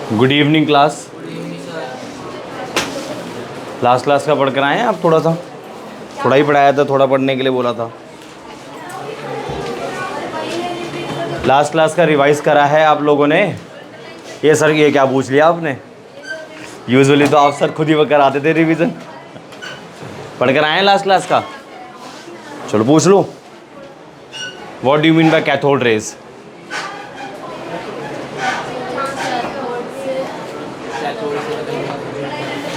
Good evening class. Last class का पढ़ कर आए हैं आप? थोड़ा ही पढ़ाया था, थोड़ा पढ़ने के लिए बोला था। लास्ट क्लास का रिवाइज करा है आप लोगों ने? ये सर ये क्या पूछ लिया आपने? यूजुअली तो आप सर खुद ही कराते थे रिवीजन। पढ़ कर आए हैं लास्ट क्लास का? चलो पूछ लो। What do you mean by cathode rays?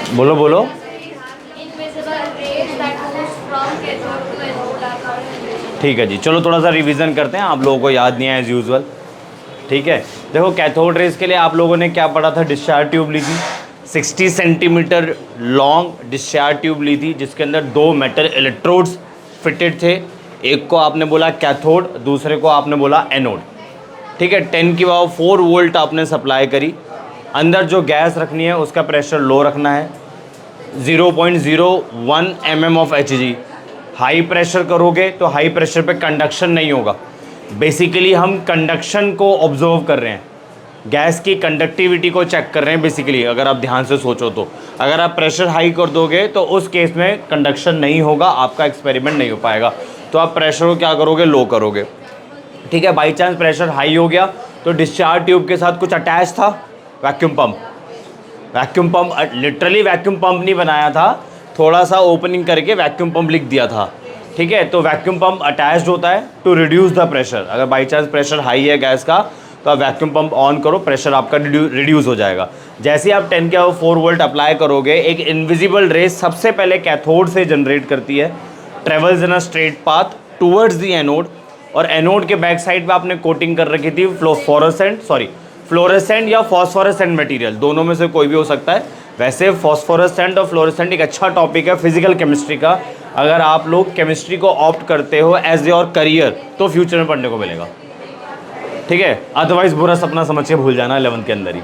बोलो बोलो। ठीक है जी, चलो थोड़ा सा रिवीजन करते हैं, आप लोगों को याद नहीं है एज यूजुअल। ठीक है, देखो कैथोड रेज के लिए आप लोगों ने क्या पढ़ा था? डिस्चार्ज ट्यूब ली थी, 60 सेंटीमीटर लॉन्ग डिस्चार्ज ट्यूब ली थी, जिसके अंदर 2 मेटल इलेक्ट्रोड्स फिटेड थे। एक को आपने बोला कैथोड, दूसरे को आपने बोला एनोड। ठीक है, 10⁴ वोल्ट आपने सप्लाई करी। अंदर जो गैस रखनी है उसका प्रेशर लो रखना है, 0.01 mm of Hg। High pressure करोगे तो हाई प्रेशर पे कंडक्शन नहीं होगा। बेसिकली हम कंडक्शन को ऑब्जर्व कर रहे हैं, गैस की कंडक्टिविटी को चेक कर रहे हैं बेसिकली। अगर आप ध्यान से सोचो तो अगर आप प्रेशर हाई कर दोगे तो उस केस में कंडक्शन नहीं होगा, आपका एक्सपेरिमेंट नहीं हो पाएगा। तो आप प्रेशर को क्या करोगे? लो करोगे। ठीक है, बाई चांस प्रेशर हाई हो गया तो डिस्चार्ज ट्यूब के साथ कुछ अटैच था, vacuum pump. Vacuum pump, literally vacuum pump नहीं बनाया था, थोड़ा सा ओपनिंग करके वैक्यूम पंप लिख दिया था। ठीक है, तो वैक्यूम पंप अटैच्ड होता है टू रिड्यूस द प्रेशर। अगर बाई चांस प्रेशर हाई है गैस का तो आप वैक्यूम पंप ऑन करो, प्रेशर आपका रिड्यूस हो जाएगा। जैसे ही आप 10⁴ वोल्ट अप्लाई करोगे, एक इनविजिबल रेज सबसे पहले कैथोड से जनरेट करती है, travels in a straight path towards the anode, और एनोड के बैक साइड पे आपने कोटिंग कर रखी थी फ्लोरेसेंट या फॉस्फोरेसेंट मटेरियल, दोनों में से कोई भी हो सकता है। वैसे फॉस्फोरेसेंट और फ्लोरेसेंट एक अच्छा टॉपिक है फिजिकल केमिस्ट्री का। अगर आप लोग केमिस्ट्री को ऑप्ट करते हो एज योर करियर तो फ्यूचर में पढ़ने को मिलेगा। ठीक है, अदरवाइज बुरा सपना समझ के भूल जाना 11th के अंदर ही।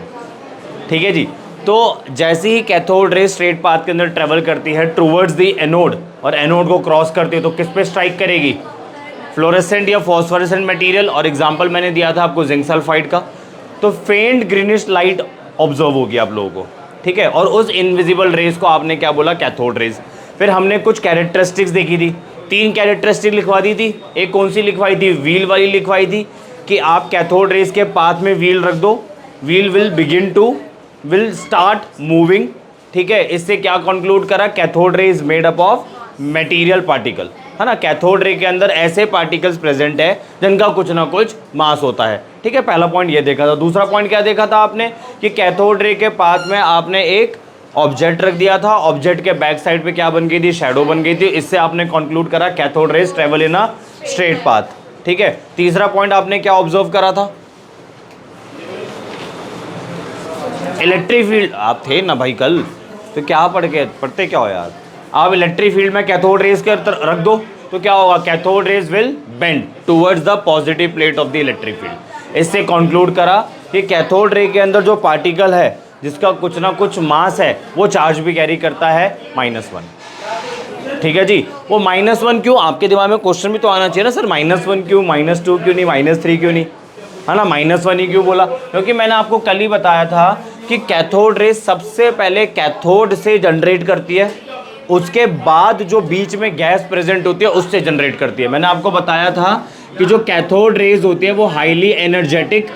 ठीक है जी, तो जैसे ही कैथोड रे स्ट्रेट पाथ के अंदर ट्रेवल करती है टूवर्ड्स द एनोड, और एनोड को क्रॉस करती है तो किस पे स्ट्राइक करेगी? फ्लोरेसेंट या फॉस्फोरेसेंट मटेरियल। और एग्जांपल मैंने दिया था आपको जिंक सल्फाइड का। तो फेंट ग्रीनिश लाइट ऑब्जर्व होगी आप लोगों को। ठीक है, और उस इनविजिबल रेज को आपने क्या बोला? Cathode rays. फिर हमने कुछ कैरेक्टरिस्टिक्स देखी थी, 3 कैरेक्टरिस्टिक लिखवा दी थी। एक कौन सी लिखवाई थी? व्हील वाली लिखवाई थी कि आप कैथोड रेज के पाथ में व्हील रख दो, व्हील विल स्टार्ट मूविंग। ठीक है, इससे क्या कंक्लूड करा? Cathode ray is made up of material particle, है ना। कैथोड रे के अंदर ऐसे पार्टिकल्स प्रेजेंट है जिनका कुछ ना कुछ मास होता है। ठीक है, पहला पॉइंट ये देखा था। दूसरा पॉइंट क्या देखा था आपने? कि कैथोड रे के पाथ में आपने एक ऑब्जेक्ट रख दिया था, ऑब्जेक्ट के बैक साइड पे क्या बन गई थी? शैडो बन गई थी। इससे आपने कंक्लूड करा cathode rays travel in a straight path. ठीक है, तीसरा पॉइंट आपने क्या ऑब्जर्व करा था? Electric field. आप थे ना भाई कल, तो क्या पढ़ते क्या हो यार? आप इलेक्ट्रिक फील्ड में कैथोड रेज के रख दो तो क्या होगा? Cathode rays will bend towards the positive plate of the electric field. इससे कंक्लूड करा कि कैथोड रे के अंदर जो पार्टिकल है जिसका कुछ ना कुछ मास है वो चार्ज भी कैरी करता है -1। ठीक है जी, वो -1 क्यों? आपके दिमाग में क्वेश्चन भी तो आना चाहिए ना सर, -1 क्यों, -2 क्यों नहीं, -3 क्यों नहीं, है ना। -1 ही क्यों बोला? क्योंकि मैंने आपको कल ही बताया था कि कैथोड रे सबसे पहले कैथोड से जनरेट करती है, उसके बाद जो बीच में गैस प्रेजेंट होती है उससे जनरेट करती है। मैंने आपको बताया था कि जो कैथोड रेज होती है वो हाईली एनर्जेटिक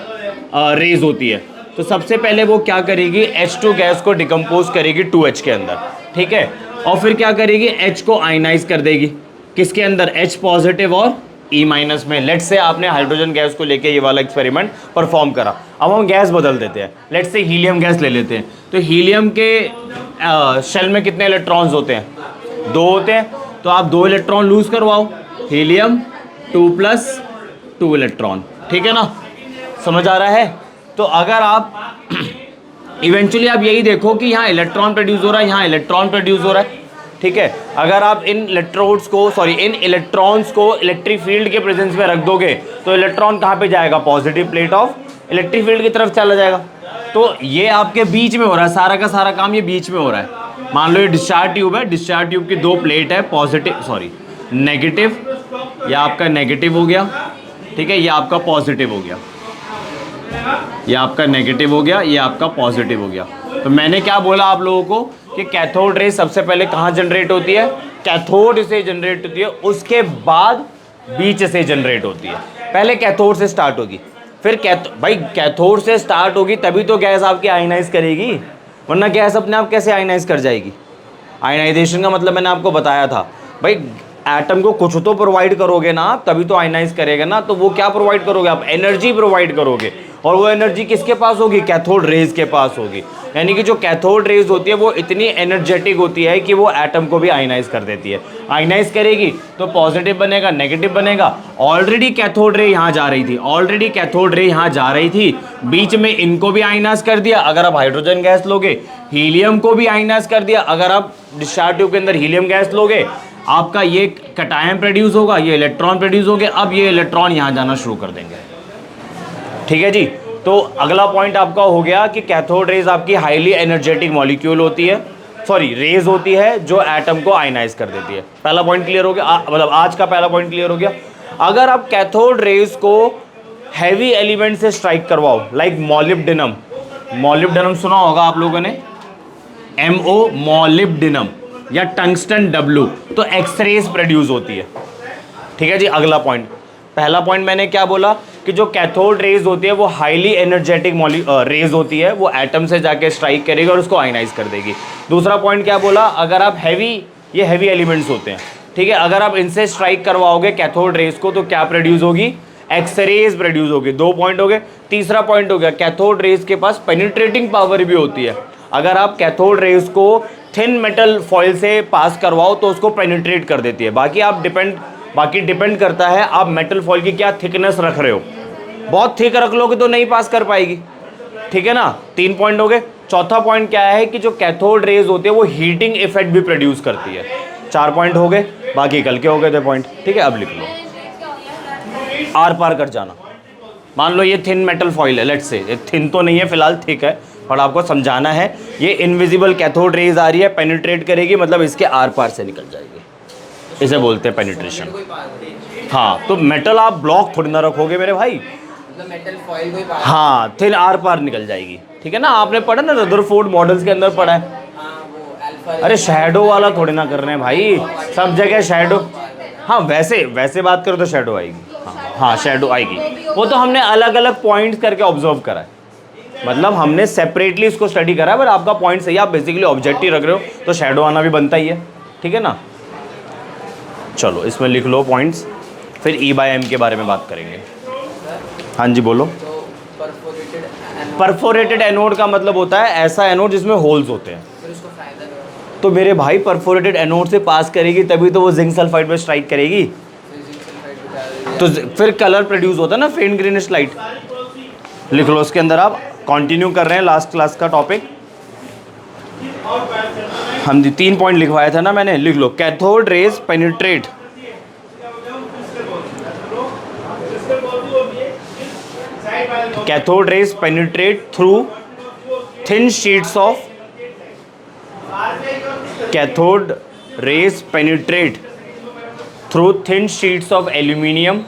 रेज होती है। तो सबसे पहले वो क्या करेगी? H2 गैस को डिकम्पोज करेगी 2H के अंदर। ठीक है, और फिर क्या करेगी? H को आयनाइज कर देगी किसके अंदर? H पॉजिटिव और E माइनस में। लेट से आपने हाइड्रोजन गैस को लेके ये वाला एक्सपेरिमेंट परफॉर्म करा। अब हम गैस बदल देते हैं, लेट से हीलियम गैस ले लेते हैं। तो हीलियम के शेल में कितने इलेक्ट्रॉन्स होते हैं? 2 होते हैं। तो आप 2 इलेक्ट्रॉन लूज करवाओ, हीलियम 2 + 2 इलेक्ट्रॉन। ठीक है ना, समझ आ रहा है? तो अगर आप इवेंचुअली आप यही देखो कि यहाँ इलेक्ट्रॉन प्रोड्यूस हो रहा है, यहाँ इलेक्ट्रॉन प्रोड्यूस हो रहा है। ठीक है, अगर आप इन इलेक्ट्रॉन्स को इलेक्ट्रिक फील्ड के प्रेजेंस में रख दोगे तो इलेक्ट्रॉन कहाँ पे जाएगा? Positive plate of electric field की तरफ चला जाएगा। तो ये आपके बीच में हो रहा है, सारा का सारा काम ये बीच में हो रहा है। मान लो ये डिस्चार्ज ट्यूब है, डिस्चार्ज ट्यूब की 2 प्लेट है, नेगेटिव, या आपका नेगेटिव हो गया। ठीक है, ये आपका पॉजिटिव हो गया। ये आपका नेगेटिव हो गया, ये आपका पॉजिटिव हो गया। तो मैंने क्या बोला आप लोगों को कि कैथोड रे सबसे पहले कहाँ जनरेट होती है, कैथोड से जनरेट होती है, उसके बाद बीच से जनरेट होती है। पहले कैथोड से स्टार्ट होगी, फिर भाई कैथोड से स्टार्ट होगी तभी तो गैस आपकी आयनाइज करेगी, वरना गैस अपने आप कैसे आयनाइज कर जाएगी। आयनाइजेशन का मतलब मैंने आपको बताया था भाई, एटम को कुछ तो प्रोवाइड करोगे ना आप, तभी तो आयनाइज करेगा ना। तो वो क्या प्रोवाइड करोगे आप, एनर्जी प्रोवाइड करोगे, और वो एनर्जी किसके पास होगी, कैथोड रेज के पास होगी। यानी कि जो कैथोड रेज होती है वो इतनी एनर्जेटिक होती है कि वो एटम को भी आयनाइज कर देती है। आयनाइज करेगी तो पॉजिटिव बनेगा, नेगेटिव बनेगा। ऑलरेडी कैथोड रे यहाँ जा रही थी, ऑलरेडी कैथोड रे यहाँ जा रही थी, बीच में इनको भी आयनाइज कर दिया। अगर आप हाइड्रोजन गैस लोगे, हीलियम को भी आयनाइज कर दिया। अगर आप डिस्चार्ज ट्यूब के अंदर हीलियम गैस लोगे, आपका ये कैटायन प्रोड्यूस होगा, ये इलेक्ट्रॉन प्रोड्यूस होंगे। अब ये इलेक्ट्रॉन यहाँ जाना शुरू कर देंगे, ठीक है जी। तो अगला पॉइंट आपका हो गया कि कैथोड रेज आपकी हाईली एनर्जेटिक मॉलिक्यूल होती है, सॉरी रेज होती है, जो एटम को आयनाइज कर देती है। पहला पॉइंट क्लियर हो गया, मतलब आज का पहला पॉइंट क्लियर हो गया। अगर आप कैथोड रेज को हैवी एलिमेंट से स्ट्राइक करवाओ, लाइक मॉलिब्डेनम, मॉलिब्डेनम सुना होगा आप लोगों ने, MO मॉलिब्डेनम, या टंगस्टन W, तो एक्सरेज प्रोड्यूस होती है, ठीक है जी। अगला पॉइंट, पहला पॉइंट मैंने क्या बोला कि जो कैथोड रेज होती है वो हाईली एनर्जेटिक रेज होती है, वो एटम से जाके स्ट्राइक करेगी और उसको आयनाइज कर देगी। दूसरा पॉइंट क्या बोला, अगर आप ये हैवी एलिमेंट्स होते हैं, ठीक है, अगर आप इनसे स्ट्राइक करवाओगे कैथोड रेज को तो क्या प्रोड्यूस होगी, एक्सरेज प्रोड्यूस होगी। 2 पॉइंट हो गए। तीसरा पॉइंट हो गया, कैथोड रेज के पास पेनिट्रेटिंग पावर भी होती है। अगर आप कैथोड रेज को थिन मेटल फॉइल से पास करवाओ तो उसको पेनिट्रेट कर देती है। बाकी डिपेंड करता है आप मेटल फॉइल की क्या थिकनेस रख रहे हो। बहुत थिक रख लोगे तो नहीं पास कर पाएगी, ठीक है ना। 3 पॉइंट हो गए। चौथा पॉइंट क्या है कि जो कैथोड रेज होती है वो हीटिंग इफेक्ट भी प्रोड्यूस करती है। 4 पॉइंट हो गए, बाकी कल के हो गए थे पॉइंट, ठीक है। अब लिख लो, आर पार कर जाना। मान लो ये थिन मेटल फॉइल है, लेट्स से, ये थिन तो नहीं है फिलहाल, थिक है, और आपको समझाना है ये इनविजिबल कैथोड रेज आ रही है, पेनिट्रेट करेगी, मतलब इसके आर पार से निकल जाएगी, इसे बोलते हैं पेनिट्रेशन। हाँ, तो मेटल आप ब्लॉक थोड़ी ना रखोगे मेरे भाई, मेटल फॉइल को हाँ, थिन आर पार निकल जाएगी, ठीक है ना। आपने पढ़ा ना रदरफोर्ड मॉडल्स के अंदर पढ़ा है। अरे शैडो वाला थोड़ी ना कर रहे हैं भाई, सब जगह शैडो। हाँ, वैसे बात करो तो शैडो आएगी, हाँ शैडो आएगी। वो तो हमने अलग अलग पॉइंट्स करके ऑब्जर्व करा है, मतलब हमने सेपरेटली इसको स्टडी करा है। पर आपका पॉइंट सही है, आप बेसिकली ऑब्जेक्टिव रख रहे हो तो शैडो आना भी बनता ही है, ठीक है ना। चलो इसमें लिख लो पॉइंट्स, फिर E/M के बारे में बात करेंगे। हाँ जी बोलो। परफोरेटेड एनोड का मतलब होता है ऐसा एनोड जिसमें होल्स होते हैं। तो मेरे भाई परफोरेटेड एनोड से पास करेगी तभी तो वो जिंक सल्फाइड पे स्ट्राइक करेगी, तो फिर कलर प्रोड्यूस होता है ना, फेंट ग्रीनिश लाइट। लिख लो उसके अंदर, आप कंटिन्यू कर रहे हैं लास्ट क्लास का टॉपिक। हम 3 पॉइंट लिखवाया था ना मैंने, लिख लो। Cathode rays penetrate, cathode rays penetrate through thin sheets of, cathode rays penetrate through thin sheets of aluminium,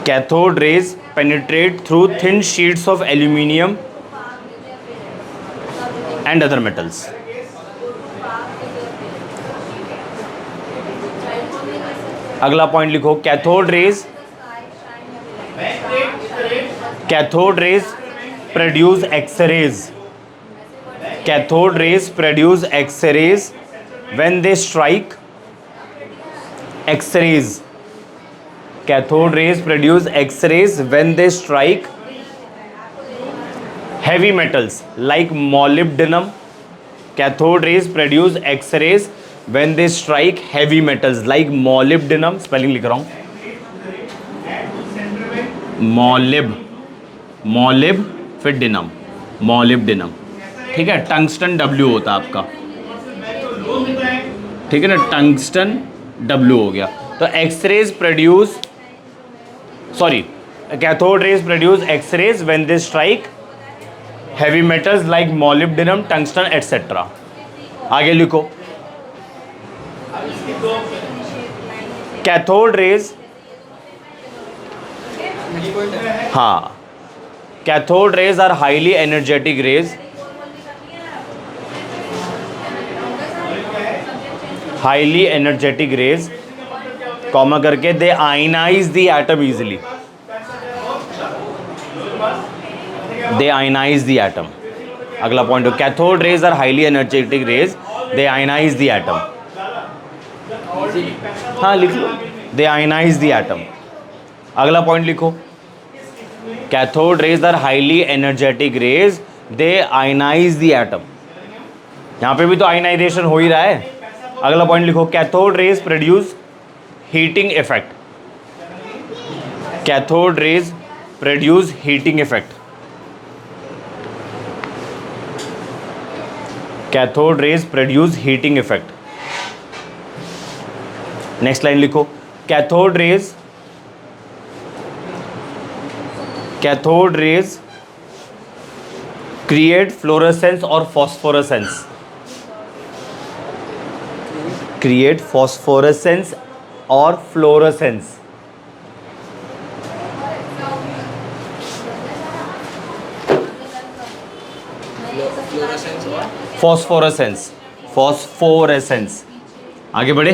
cathode rays penetrate through thin sheets of aluminium and other metals. अगला point लिखो, cathode rays produce X rays, cathode rays produce X rays when they strike, X rays, cathode rays produce X-rays when they strike heavy metals like molybdenum. Cathode rays produce X-rays when they strike heavy metals like molybdenum. Spelling लिख रहा हूँ, molib फिर डिनम, molybdenum, ठीक है। Tungsten W होता है आपका, ठीक है ना, टंगस्टन W हो गया। तो X rays produce, sorry, cathode rays produce X rays when they strike heavy metals like molybdenum, tungsten etcetera. आगे लिखो, कैथोड रेज एनर्जी पॉइंट है। हाँ, cathode rays are highly energetic rays, highly energetic rays, comma करके they ionise the atom easily, they ionise the atom. अगला point, cathode rays are highly energetic rays, they ionise the atom. हाँ लिख लो, they ionise the atom. अगला point लिखो, cathode rays are highly energetic rays, they ionise the atom. यहां पे भी तो आयनाइजेशन हो ही रहा है। अगला पॉइंट लिखो, cathode rays produce heating effect, cathode rays produce heating effect, cathode rays produce heating effect. Next line लिखो, कैथोड रेज क्रिएट फ्लोरेसेंस और फॉस्फोरेसेंस, क्रिएट फॉस्फोरेसेंस और फ्लोरेसेंस। फ्लोरेसेंस और फॉस्फोरेसेंस, फॉस्फोरेसेंस। आगे बढ़े,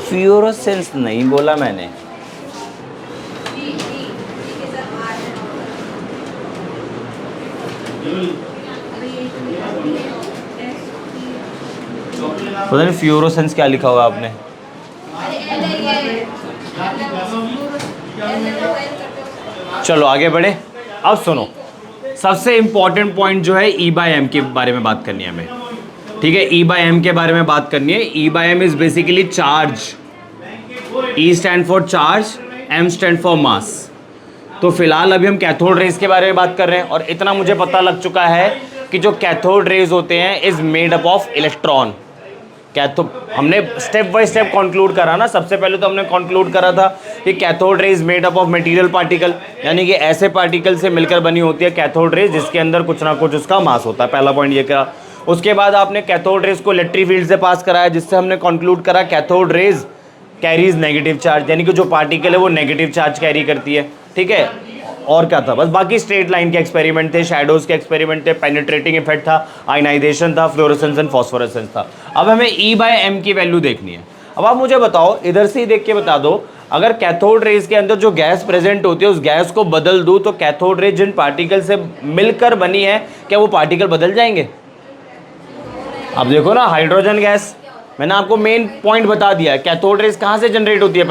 फ्लोरेसेंस नहीं बोला मैंने, पता नहीं फ्लोरेसेंस क्या लिखा हुआ आपने। चलो आगे बढ़े। अब सुनो, सबसे इंपॉर्टेंट पॉइंट जो है ई बाय एम के बारे में बात करनी है हमें, ठीक है। ई बाय एम के बारे में बात करनी है। E by M is basically charge, E stand for charge, M stand for mass. तो फिलहाल अभी हम कैथोड रेज के बारे में बात कर रहे हैं, और इतना मुझे पता लग चुका है कि जो कैथोड रेज होते हैं is made up of electron. हमने स्टेप बाय स्टेप कंक्लूड करा ना। सबसे पहले तो हमने कंक्लूड करा था कि cathode rays made up of material particle, यानी कि ऐसे पार्टिकल से मिलकर बनी होती है कैथोड रेज जिसके अंदर कुछ ना कुछ उसका मास होता है। पहला पॉइंट ये करा। उसके बाद आपने कैथोड रेज को इलेक्ट्रिक फील्ड से पास कराया, जिससे हमने कंक्लूड करा cathode rays carries negative charge, यानी कि जो पार्टिकल है वो नेगेटिव चार्ज कैरी करती है, ठीक है। और क्या था, बस बाकी स्ट्रेट लाइन के एक्सपेरिमेंट थे, शैडोज के एक्सपेरिमेंट थे, पेनिट्रेटिंग इफेक्ट था, आयनाइजेशन था, फ्लोरेसेंस एंड फॉस्फोरेसेंस था। अब हमें ई बाय एम की वैल्यू देखनी है। अब आप मुझे बताओ, इधर से ही देख के बता दो, अगर कैथोड रेज के अंदर जो गैस प्रेजेंट होती है उस गैस को बदल दूं तो कैथोड रेज जिन पार्टिकल से मिलकर बनी है क्या वो पार्टिकल बदल जाएंगे? अब देखो ना, हाइड्रोजन गैस, मैंने आपको मेन पॉइंट बता दिया। कैथोड रेज कहाँ से जनरेट होती है?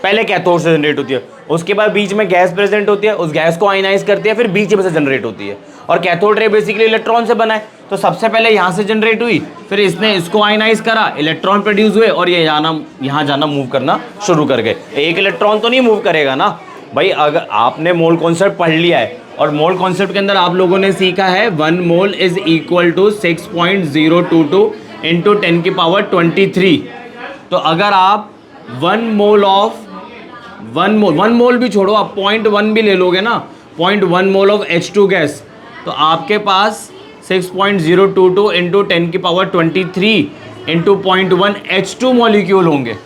पहले कैथोड से जनरेट होती है, उसके बाद बीच में गैस प्रेजेंट होती है, उस गैस को आयनाइज करती है, फिर बीच में से जनरेट होती है। और कैथोड रे बेसिकली इलेक्ट्रॉन से बना है, तो सबसे पहले यहाँ से जनरेट हुई, फिर इसने इसको आयनाइज करा, इलेक्ट्रॉन प्रोड्यूस हुए, और ये यहाँ जाना मूव करना शुरू कर गए। एक इलेक्ट्रॉन तो नहीं मूव करेगा ना भाई। अगर आपने मोल कॉन्सेप्ट पढ़ लिया है, और मोल कॉन्सेप्ट के अंदर आप लोगों ने सीखा है 1 mole is equal to 6.022 into 10 की पावर 23। तो अगर आप 1 मोल भी छोड़ो, आप 0.1 भी ले लोगे ना, 0.1 मोल ऑफ H2 गैस, तो आपके पास 6.022 इंटू 10 की पावर 23 इंटू 0.1 H2 मॉलिक्यूल होंगे।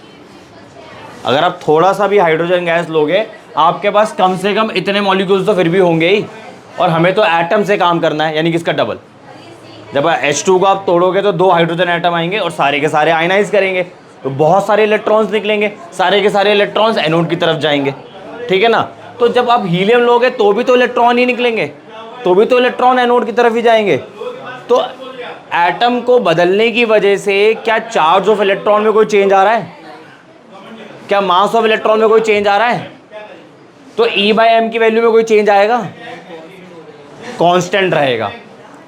अगर आप थोड़ा सा भी हाइड्रोजन गैस लोगे, आपके पास कम से कम इतने मॉलिक्यूल्स तो फिर भी होंगे ही। और हमें तो एटम से काम करना है, यानी कि इसका डबल। जब H2 को आप तोड़ोगे तो 2 हाइड्रोजन एटम आएंगे और सारे के सारे आयनाइज करेंगे, तो बहुत सारे इलेक्ट्रॉन्स निकलेंगे, सारे के सारे इलेक्ट्रॉन्स एनोड की तरफ जाएंगे, ठीक है ना। तो जब आप हीलियम लोगे तो भी तो इलेक्ट्रॉन ही निकलेंगे, तो भी तो इलेक्ट्रॉन एनोड की तरफ ही जाएंगे। तो एटम को बदलने की वजह से क्या चार्ज ऑफ इलेक्ट्रॉन में कोई चेंज आ रहा है? क्या मास ऑफ इलेक्ट्रॉन में कोई चेंज आ रहा है? तो E बाय एम की वैल्यू में कोई चेंज आएगा? कांस्टेंट रहेगा,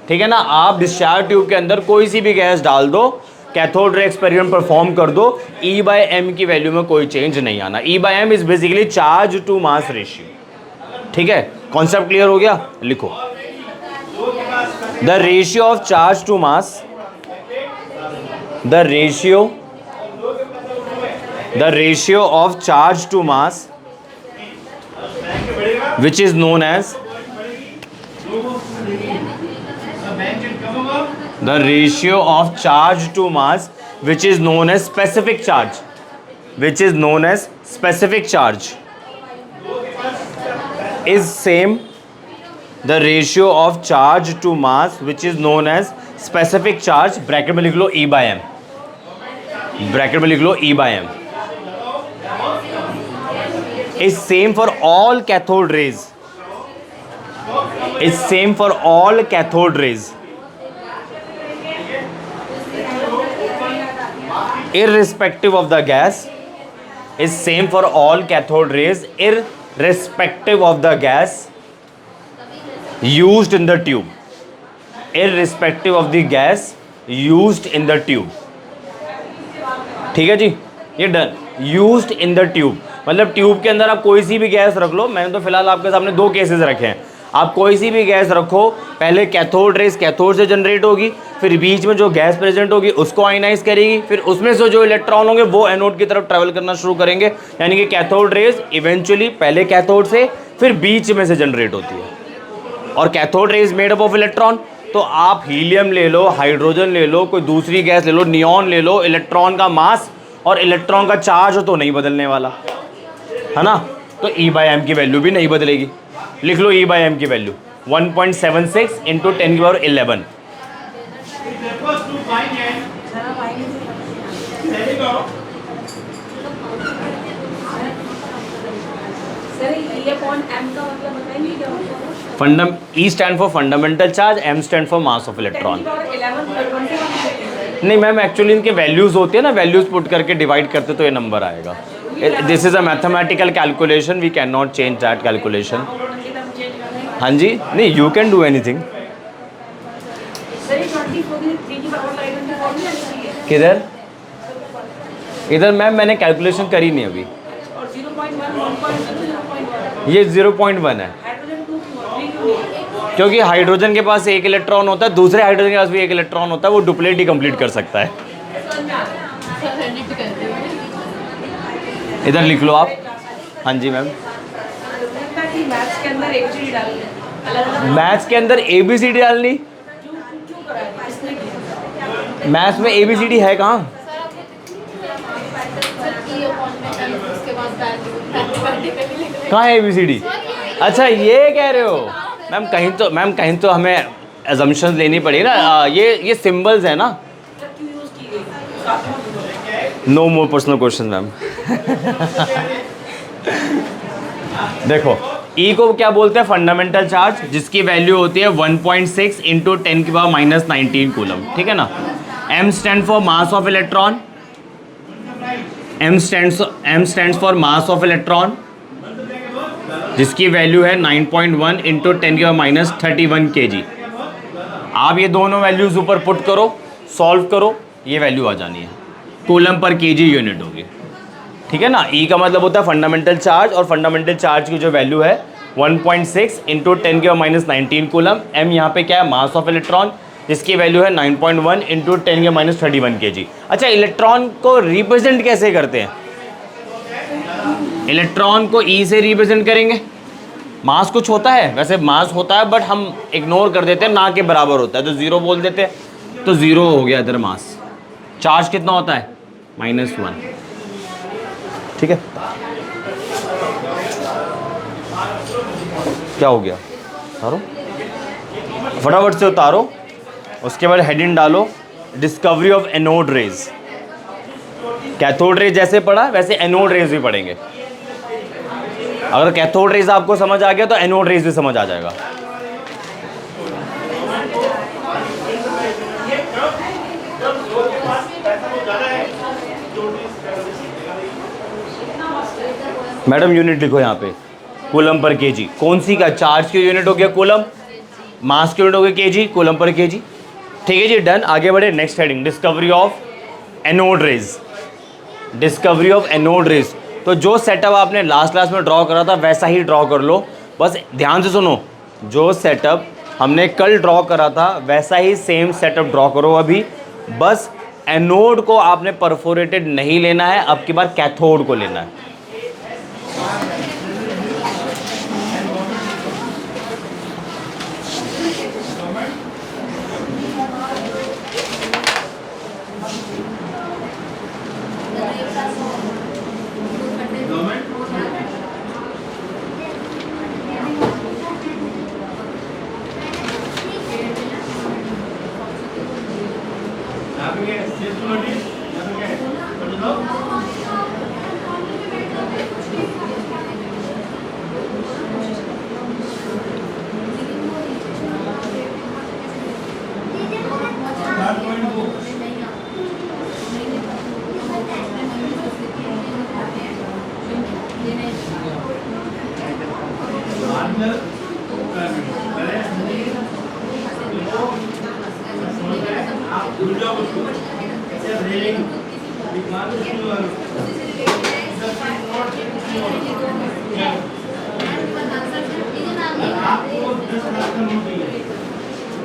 ठीक है ना। आप डिस्चार्ज ट्यूब के अंदर कोई सी भी गैस डाल दो, कैथोड रे एक्सपेरिमेंट परफॉर्म कर दो, E बाय एम की वैल्यू में कोई चेंज नहीं आना। E by M is basically charge to mass ratio, ठीक है। कॉन्सेप्ट क्लियर हो गया? लिखो, the ratio of charge to mass, the ratio of charge to mass which is known as the ratio of charge to mass which is known as specific charge, which is known as specific charge is same, the ratio of charge to mass which is known as specific charge, bracket में लिख लो E by M, bracket में लिख लो E by M, is same for all cathode rays, is same for all cathode rays, irrespective of the gas, is same for all cathode rays irrespective of the gas used in the tube, irrespective of the gas used in the tube. ठीक है जी, ये done. Used in the tube मतलब tube के अंदर आप कोई सी भी gas रख लो. मैंने तो फिलहाल आपके सामने दो केसेस रखे हैं. आप कोई सी भी गैस रखो, पहले कैथोड रेस कैथोड से जनरेट होगी, फिर बीच में जो गैस प्रेजेंट होगी उसको आयनाइज करेगी, फिर उसमें से जो इलेक्ट्रॉन होंगे वो एनोड की तरफ ट्रेवल करना शुरू करेंगे. यानी कि कैथोड रेस इवेंचुअली पहले कैथोड से फिर बीच में से जनरेट होती है. और cathode rays made up of electron. तो आप हीलियम ले लो, हाइड्रोजन ले लो, कोई दूसरी गैस ले लो, नियॉन ले लो, इलेक्ट्रॉन का मास और इलेक्ट्रॉन का चार्ज तो नहीं बदलने वाला है ना. तो E बाय एम की वैल्यू भी नहीं बदलेगी. लिख लो E बाय एम की वैल्यू 1.76 इंटू 10 की power 11. E stand for fundamental charge, M stand for mass of electron. नहीं मैम, एक्चुअली इनके वैल्यूज होती है ना, वैल्यूज पुट करके डिवाइड करते तो ये नंबर आएगा. This is a mathematical calculation, we can not change that calculation. हाँ जी, नहीं यू कैन डू एनीथिंग. किधर इधर मैम मैंने कैलकुलेशन करी नहीं अभी. ये 0.1 है क्योंकि हाइड्रोजन के पास एक इलेक्ट्रॉन होता है, दूसरे हाइड्रोजन के पास भी एक इलेक्ट्रॉन होता है, वो डुप्लेट ही कंप्लीट कर सकता है. इधर लिख लो आप. हाँ जी मैम, मैथ्स के अंदर ABCD डालनी. मैथ्स में ABCD है कहाँ? कहाँ है ABCD? अच्छा ये कह रहे हो मैम. कहीं तो हमें assumptions लेनी पड़ी ना. ये सिंबल्स है ना. No more personal question ma'am. देखो E को क्या बोलते हैं? फंडामेंटल चार्ज, जिसकी वैल्यू होती है 1.6 इंटू 10 की पावर माइनस 19 कूलम. ठीक है ना. M stand for mass of electron, M stand for mass of electron, जिसकी वैल्यू है 9.1 इंटू 10 की पावर माइनस 31 kg. आप ये दोनों वैल्यूज ऊपर पुट करो, सॉल्व करो, ये वैल्यू आ जानी है. कूलम पर kg यूनिट होगी. ठीक है ना. E का मतलब होता है फंडामेंटल चार्ज, और फंडामेंटल चार्ज की जो वैल्यू है 1.6 इंटू 10 की पावर माइनस 19 कूलम. M यहाँ पे क्या है? मास ऑफ इलेक्ट्रॉन, जिसकी वैल्यू है 9.1 इंटू 10 की पावर माइनस 31 kg. अच्छा, इलेक्ट्रॉन को रिप्रेजेंट कैसे करते हैं? इलेक्ट्रॉन को E से रिप्रेजेंट करेंगे. मास कुछ होता है, वैसे मास होता है बट हम इग्नोर कर देते हैं, ना के बराबर होता है तो 0 बोल देते हैं. तो 0 हो गया इधर मास. चार्ज कितना होता है? -1. ठीक है. क्या हो गया? उतारो फटाफट से उतारो. उसके बाद हेडिंग डालो, discovery of anode raise. Cathode rays जैसे पढ़ा वैसे एनोड रेज भी पढ़ेंगे. अगर कैथोड रेज आपको समझ आ गया तो एनोड रेज भी समझ आ जाएगा. मैडम यूनिट लिखो यहाँ पे, कूलम पर kg. कौन सी का? चार्ज की यूनिट हो गया कूलम, मास की यूनिट हो गया kg, कूलम पर kg. ठीक है जी, डन. आगे बढ़े. Next heading, discovery of anode raise. Discovery of anode raise. तो जो सेटअप आपने लास्ट क्लास में ड्रॉ करा था वैसा ही ड्रॉ कर लो. बस ध्यान से सुनो, जो सेटअप हमने कल ड्रॉ करा था वैसा ही सेम सेटअप ड्रॉ करो अभी. बस एनोड को आपने परफोरेटेड नहीं लेना है, अब की बार कैथोड को लेना है.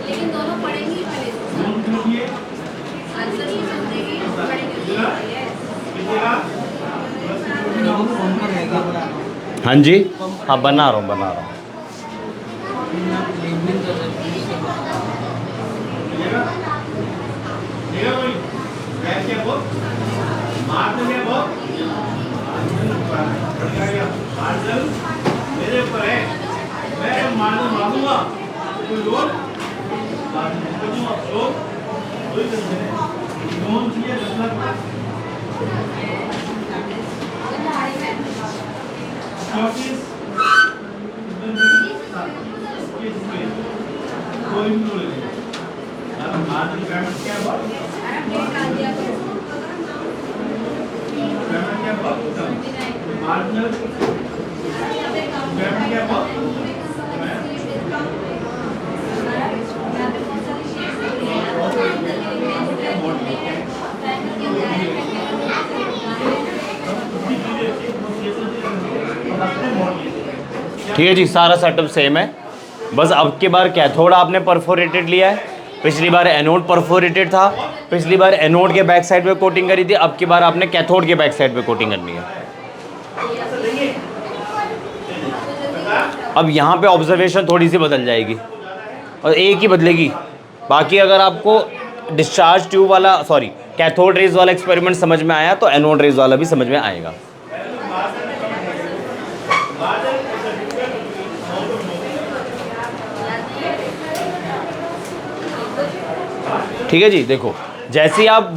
लेकिन दोनों पढ़ेंगे पहले आंसर नहीं समझेंगे पढ़ेंगे। हाँ जी, हाँ बना रहा हूँ। मेरे ऊपर है, मैं मांगूंगा कोई लोन लोन चाहिए 10 लाख कोई भी लोन मार्जिन पेमेंट क्या बात पेमेंट क्या बात मार्जिनल पेमेंट क्या बात ठीक है जी, सारा सेटअप सेम है, बस अब की बार कैथोड आपने परफोरेटेड लिया है, पिछली बार एनोड परफोरेटेड था, पिछली बार एनोड के बैक साइड पे कोटिंग करी थी, अब की बार आपने कैथोड के बैक साइड पे कोटिंग करनी है। अब यहाँ पे ऑब्जर्वेशन थोड़ी सी बदल जाएगी और एक ही बदलेगी, बाकी अगर आपको डिस्चार्ज ट्यूब वाला कैथोड रेज वाला एक्सपेरिमेंट समझ में आया तो एनोड रेज वाला भी समझ में आएगा। ठीक है जी, देखो जैसे ही आप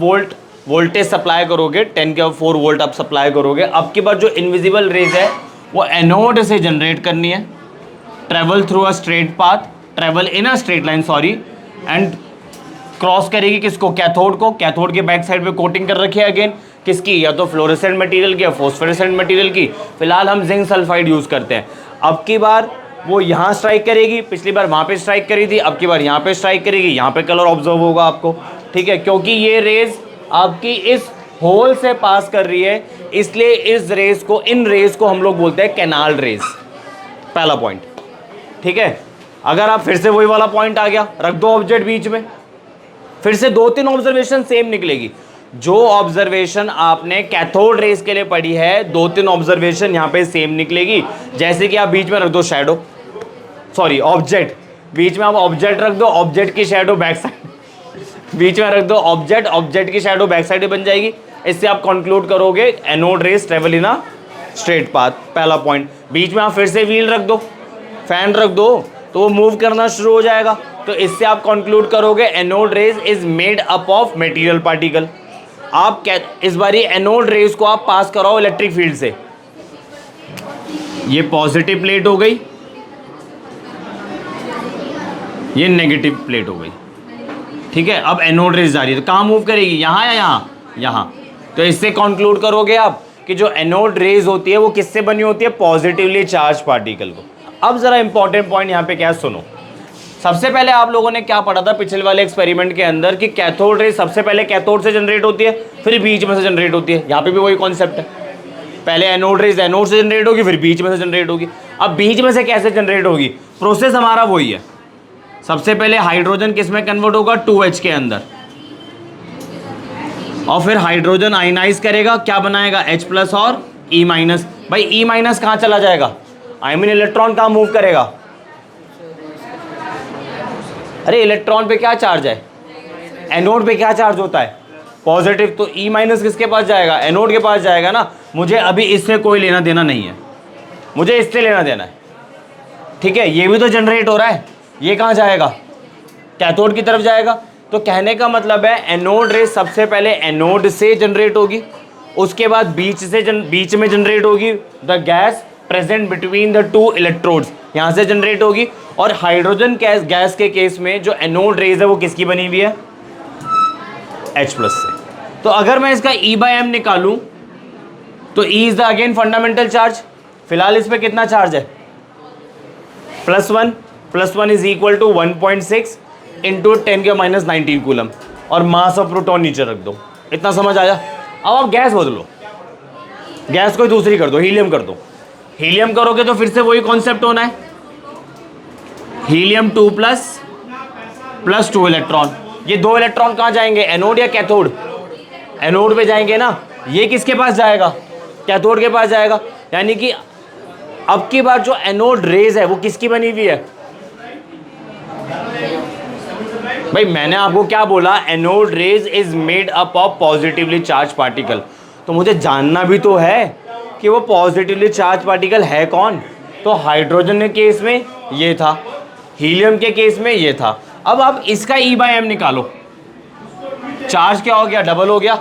वोल्टेज सप्लाई करोगे 10 के 4 वोल्ट आप सप्लाई करोगे, अब की बार जो इनविजिबल रेज है वो एनोड से जनरेट करनी है, travel through a straight path, travel in a straight line and cross करेगी किसको, कैथोड के बैक साइड पे कोटिंग कर रखी है अगेन, किसकी, या तो फ्लोरेसेंट मटेरियल की या फॉस्फोरेसेंट मटेरियल की, फिलहाल हम जिंक सल्फाइड यूज करते हैं। अब की बार वो यहाँ स्ट्राइक करेगी, पिछली बार वहाँ पे स्ट्राइक करी थी, अब की बार यहाँ पे स्ट्राइक करेगी, यहाँ पे कलर ऑब्जर्व होगा आपको। ठीक है, क्योंकि ये रेज आपकी इस होल से पास कर रही है, इसलिए इन रेज को हम लोग बोलते हैं कैनाल रेज, पहला पॉइंट। ठीक है, अगर आप फिर से वही वाला पॉइंट आ गया, रख दो ऑब्जेक्ट बीच में, फिर से 2-3 ऑब्जर्वेशन सेम निकलेगी। जो ऑब्जर्वेशन आपने कैथोड रेज के लिए पढ़ी है 2-3 ऑब्जर्वेशन यहाँ पे सेम निकलेगी। जैसे कि आप बीच में रख दो ऑब्जेक्ट, बीच में आप ऑब्जेक्ट रख दो, ऑब्जेक्ट की शैडो बैक साइड बीच में रख दो ऑब्जेक्ट की शैडो बैक साइड बन जाएगी। इससे आप कंक्लूड करोगे anode rays travel in a straight path, पहला पॉइंट। बीच में आप फिर से व्हील रख दो, फैन रख दो, तो वो मूव करना शुरू हो जाएगा, तो इससे आप कंक्लूड करोगे anode rays is made up of material particle. आप इस बारी एनोड रेज को आप पास कराओ इलेक्ट्रिक फील्ड से, ये पॉजिटिव प्लेट हो गई, ये नेगेटिव प्लेट हो गई। ठीक है, अब एनोड रेज जा रही है तो कहाँ मूव करेगी, यहाँ या यहाँ। तो इससे कंक्लूड करोगे आप कि जो एनोड रेज होती है वो किससे बनी होती है, पॉजिटिवली चार्ज पार्टिकल को। अब जरा इंपॉर्टेंट पॉइंट यहाँ पे क्या है, सुनो। सबसे पहले आप लोगों ने क्या पढ़ा था पिछले वाले एक्सपेरिमेंट के अंदर कि कैथोड रेज सबसे पहले कैथोड से जनरेट होती है, फिर बीच में से जनरेट होती है। यहाँ पे भी वही कॉन्सेप्ट है, पहले एनोड रेज एनोड से जनरेट होगी, फिर बीच में से जनरेट होगी। अब बीच में से कैसे जनरेट होगी, प्रोसेस हमारा वही है। सबसे पहले हाइड्रोजन किस में कन्वर्ट होगा, 2H के अंदर, और फिर हाइड्रोजन आयनाइज करेगा, क्या बनाएगा, H+ और E-। भाई E- कहाँ चला जाएगा, आई मीन इलेक्ट्रॉन कहाँ मूव करेगा। अरे इलेक्ट्रॉन पे क्या चार्ज है, एनोड पे क्या चार्ज होता है, पॉजिटिव, तो E- किसके पास जाएगा, एनोड के पास जाएगा ना। मुझे अभी इससे कोई लेना देना नहीं है, मुझे इससे लेना देना है। ठीक है, ये भी तो जनरेट हो रहा है, ये कहाँ जाएगा, कैथोड की तरफ जाएगा। तो कहने का मतलब है एनोड रेज सबसे पहले एनोड से जनरेट होगी, उसके बाद बीच में जनरेट होगी, the gas present between the two electrodes, यहाँ से जनरेट होगी। और हाइड्रोजन गैस के केस में जो एनोड रेज है वो किसकी बनी हुई है? H प्लस से। तो अगर मैं इसका E/m निकालूं तो E is the again fundamental charge. फिलहाल इस पे कितना चार्ज है? +1 is equal to 1.6 into 10⁻⁹ coulomb, और मास ऑफ प्रोटॉन नीचे रख दो। इतना समझ आया? अब आप गैस बदलो, गैस कोई दूसरी कर दो, हीलियम कर दो। हीलियम करोगे तो फिर से वही कॉन्सेप्ट होना है, हीलियम 2 प्लस 2 इलेक्ट्रॉन। ये 2 इलेक्ट्रॉन कहाँ जाएंगे? एनोड या कैथोड? एनोड पे जाएंगे ना। ये किसके पास जाएगा? कैथोड के पास जाएगा। यानी कि अब की बार जो एनोड रेज है वो किसकी बनी हुई है? भाई मैंने आपको क्या बोला? Anode rays is made up of positively charge particle. तो मुझे जानना भी तो है कि वो पॉजिटिवली चार्ज पार्टिकल है कौन। तो हाइड्रोजन के केस में ये था, हीलियम के केस में ये था। अब आप इसका E/m निकालो, चार्ज क्या हो गया? डबल हो गया।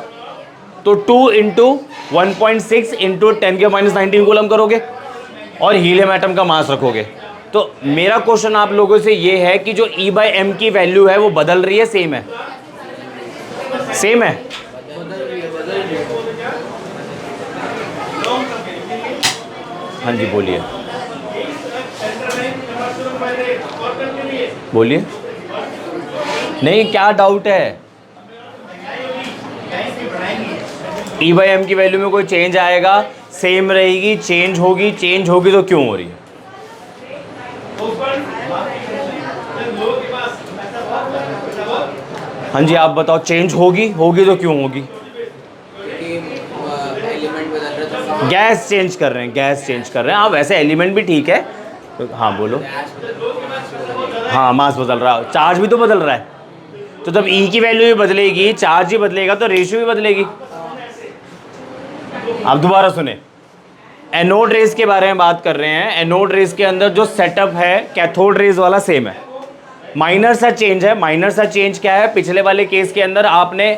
तो 2 इंटू 1.6 इंटू 10⁻⁹ कूलम करोगे और हीलियम एटम का मास रखोगे। तो मेरा क्वेश्चन आप लोगों से ये है कि जो E/m की वैल्यू है वो बदल रही है, सेम है? सेम है। हाँ जी बोलिए, बोलिए। नहीं, क्या डाउट है? E/m की वैल्यू में कोई चेंज आएगा? सेम रहेगी? चेंज होगी? चेंज होगी तो क्यों हो रही है? हाँ जी आप बताओ, चेंज होगी? होगी तो क्यों होगी? एलिमेंट बदल रहा था, गैस चेंज कर रहे हैं, गैस चेंज कर रहे हैं। हाँ वैसे एलिमेंट भी ठीक है। तो हाँ बोलो। हाँ मास बदल रहा है, चार्ज भी तो बदल रहा है। तो जब E की वैल्यू भी बदलेगी, चार्ज ही बदलेगा, तो रेशियो भी बदलेगी। आप दोबारा सुने, एनोड रेज के बारे में बात कर रहे हैं। एनोड रेज के अंदर जो सेटअप है कैथोड रेज वाला सेम है, माइनर सा चेंज है। माइनर सा चेंज क्या है? पिछले वाले केस के अंदर आपने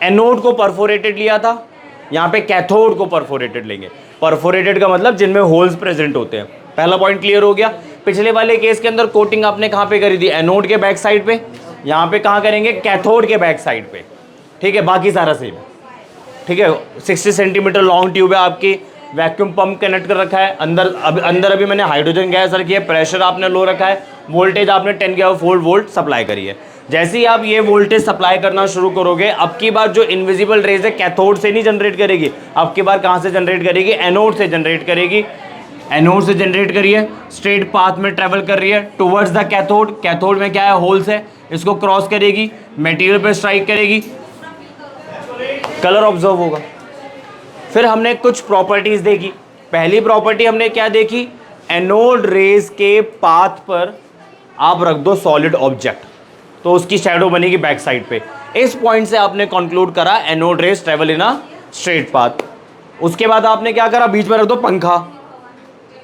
एनोड को परफोरेटेड लिया था, यहाँ पे कैथोड को परफोरेटेड लेंगे। परफोरेटेड का मतलब जिनमें होल्स प्रेजेंट होते हैं। पहला पॉइंट क्लियर हो गया। पिछले वाले केस के अंदर कोटिंग आपने कहाँ पे करी थी? एनोड के बैक साइड पे। यहाँ पे कहाँ करेंगे? कैथोड के बैक साइड पे। ठीक है, बाकी सारा सेम है। ठीक है, 60 सेंटीमीटर लॉन्ग ट्यूब है आपकी, वैक्यूम पंप कनेक्ट कर रखा है। अंदर अभी मैंने हाइड्रोजन गैस रखी है, प्रेशर आपने लो रखा है, वोल्टेज आपने 10 वोल्ट सप्लाई करी है। जैसे ही आप ये वोल्टेज सप्लाई करना शुरू करोगे, अब की बार जो इनविजिबल रेज है कैथोड से नहीं जनरेट करेगी, अब की बार कहाँ से जनरेट करेगी? एनोड से जनरेट करेगी। एनोड से जनरेट करिए, स्ट्रेट पाथ में ट्रेवल कर रही है टुवर्ड्स द कैथोड। कैथोड में क्या है? होल्स है, इसको क्रॉस करेगी, मटेरियल पे स्ट्राइक करेगी, कलर ऑब्जर्व होगा। फिर हमने कुछ प्रॉपर्टीज देखी। पहली प्रॉपर्टी हमने क्या देखी? एनोड रेज के पाथ पर आप रख दो सॉलिड ऑब्जेक्ट, तो उसकी शैडो बनेगी बैक साइड पे। इस पॉइंट से आपने कंक्लूड करा anode rays travel in a straight path. उसके बाद आपने क्या करा? बीच में रख दो पंखा।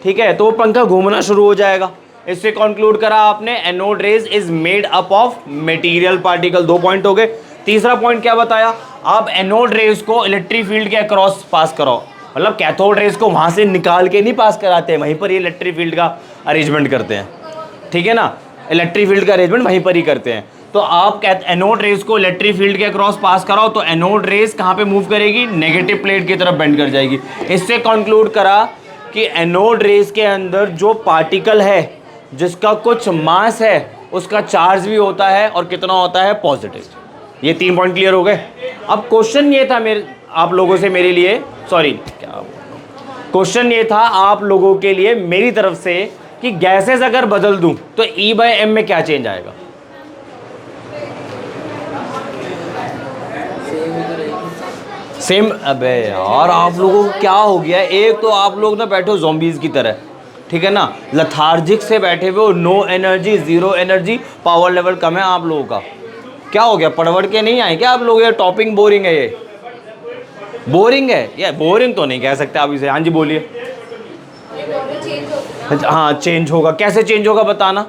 ठीक है, तो वो पंखा घूमना शुरू हो जाएगा। इससे कंक्लूड करा आपने anode rays is made up of material particle. 2 point हो गए। तीसरा पॉइंट क्या बताया? आप एनोड रेज को इलेक्ट्रिक फील्ड के अक्रॉस पास कराओ, मतलब कैथोड रेज को वहां से निकाल के नहीं पास कराते हैं, वहीं पर ये इलेक्ट्रिक फील्ड का अरेंजमेंट करते हैं। ठीक है ना, इलेक्ट्रिक फील्ड का अरेंजमेंट वहीं पर ही करते हैं। तो आप एनोड रेज को इलेक्ट्रिक फील्ड के अक्रॉस पास कराओ तो एनोड रेज कहाँ पे मूव करेगी? नेगेटिव प्लेट की तरफ बेंड कर जाएगी। इससे कंक्लूड करा कि एनोड रेज के अंदर जो पार्टिकल है जिसका कुछ मास है उसका चार्ज भी होता है, और कितना होता है? पॉजिटिव। ये 3 पॉइंट क्लियर हो गए। अब क्वेश्चन ये था आप लोगों से मेरे लिए, सॉरी क्या क्वेश्चन ये था आप लोगों के लिए मेरी तरफ से कि गैसेस अगर बदल दूं तो E/m में क्या चेंज आएगा? सेम। अबे यार आप लोगों को क्या हो गया? एक तो आप लोग ना बैठे हो ज़ॉम्बीज़ की तरह, ठीक है ना, लथार्जिक से बैठे हुए हो, no energy, zero energy, power level कम है आप लोगों का। क्या हो गया? पढ़ के नहीं आए क्या आप लोग? ये टॉपिक बोरिंग है, ये बोरिंग है। ये बोरिंग तो नहीं कह सकते आप इसे। हाँ जी बोलिए। हाँ चेंज होगा। कैसे चेंज होगा बताना?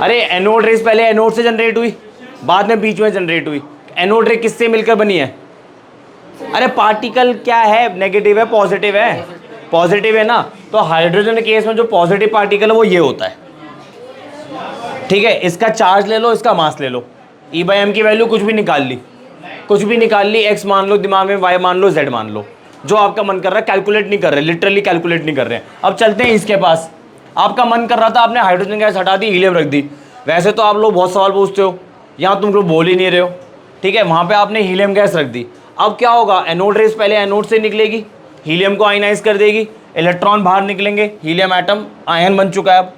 अरे एनोड रेज पहले एनोड से जनरेट हुई, बाद में बीच में जनरेट हुई। एनोड रे किससे मिलकर बनी है? अरे पार्टिकल क्या है, नेगेटिव है पॉजिटिव है? पॉजिटिव है ना, तो हाइड्रोजन के केस में जो पॉजिटिव पार्टिकल है वो ये होता है, ठीक है। इसका चार्ज ले लो, इसका मास ले लो, E/m की वैल्यू कुछ भी निकाल ली, कुछ भी निकाल ली, x मान लो दिमाग में, y मान लो, z मान लो, जो आपका मन कर रहा है। कैलकुलेट नहीं कर रहे, लिटरली कैलकुलेट नहीं कर रहे हैं। अब चलते हैं इसके पास। आपका मन कर रहा था, आपने हाइड्रोजन गैस हटा दी, हीलियम रख दी। वैसे तो आप लोग बहुत सवाल पूछते हो, यहाँ तुम लोग बोल ही नहीं रहे हो, ठीक है। वहाँ पे आपने हीलियम गैस रख दी। अब क्या होगा, एनोड रेस पहले एनोड से निकलेगी, हीलियम को आयनाइज कर देगी, इलेक्ट्रॉन बाहर निकलेंगे, हीलियम एटम आयन बन चुका है। अब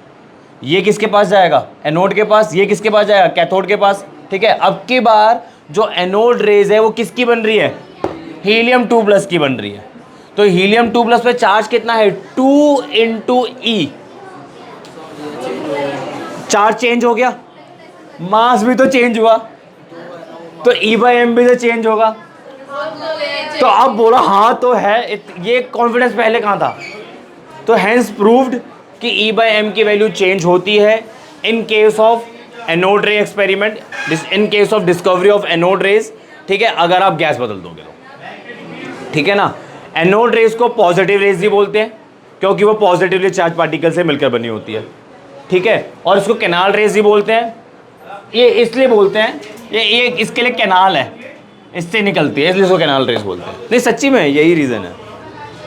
ये किसके पास जाएगा? एनोड के पास। ये किसके पास जाएगा? कैथोड के पास, ठीक है। अब की बार जो एनोड रेज है वो किसकी बन रही है? हीलियम 2+ की बन रही है। तो हीलियम 2+ पे चार्ज कितना है? 2 × E। चार्ज चेंज हो गया, मास भी तो चेंज हुआ, तो E/m भी तो चेंज होगा। तो अब बोला हाँ तो है, ये कॉन्फिडेंस पहले कहाँ था? तो हैंस प्रूव्ड कि E/m की वैल्यू चेंज होती है इन केस ऑफ एनोड रे experiment, in case of discovery of anode raise, ठीक है। अगर आप गैस बदल दोगे तो, ठीक है ना। एनोड रेज को पॉजिटिव रेज भी बोलते हैं क्योंकि वो पॉजिटिवली चार्ज पार्टिकल से मिलकर बनी होती है, ठीक है। और इसको कैनाल रेज भी बोलते हैं। ये इसलिए बोलते हैं, ये इसके लिए कैनाल है, इससे निकलती है, इसलिए इसको कैनाल रेज बोलते हैं। नहीं सच्ची में यही रीज़न है,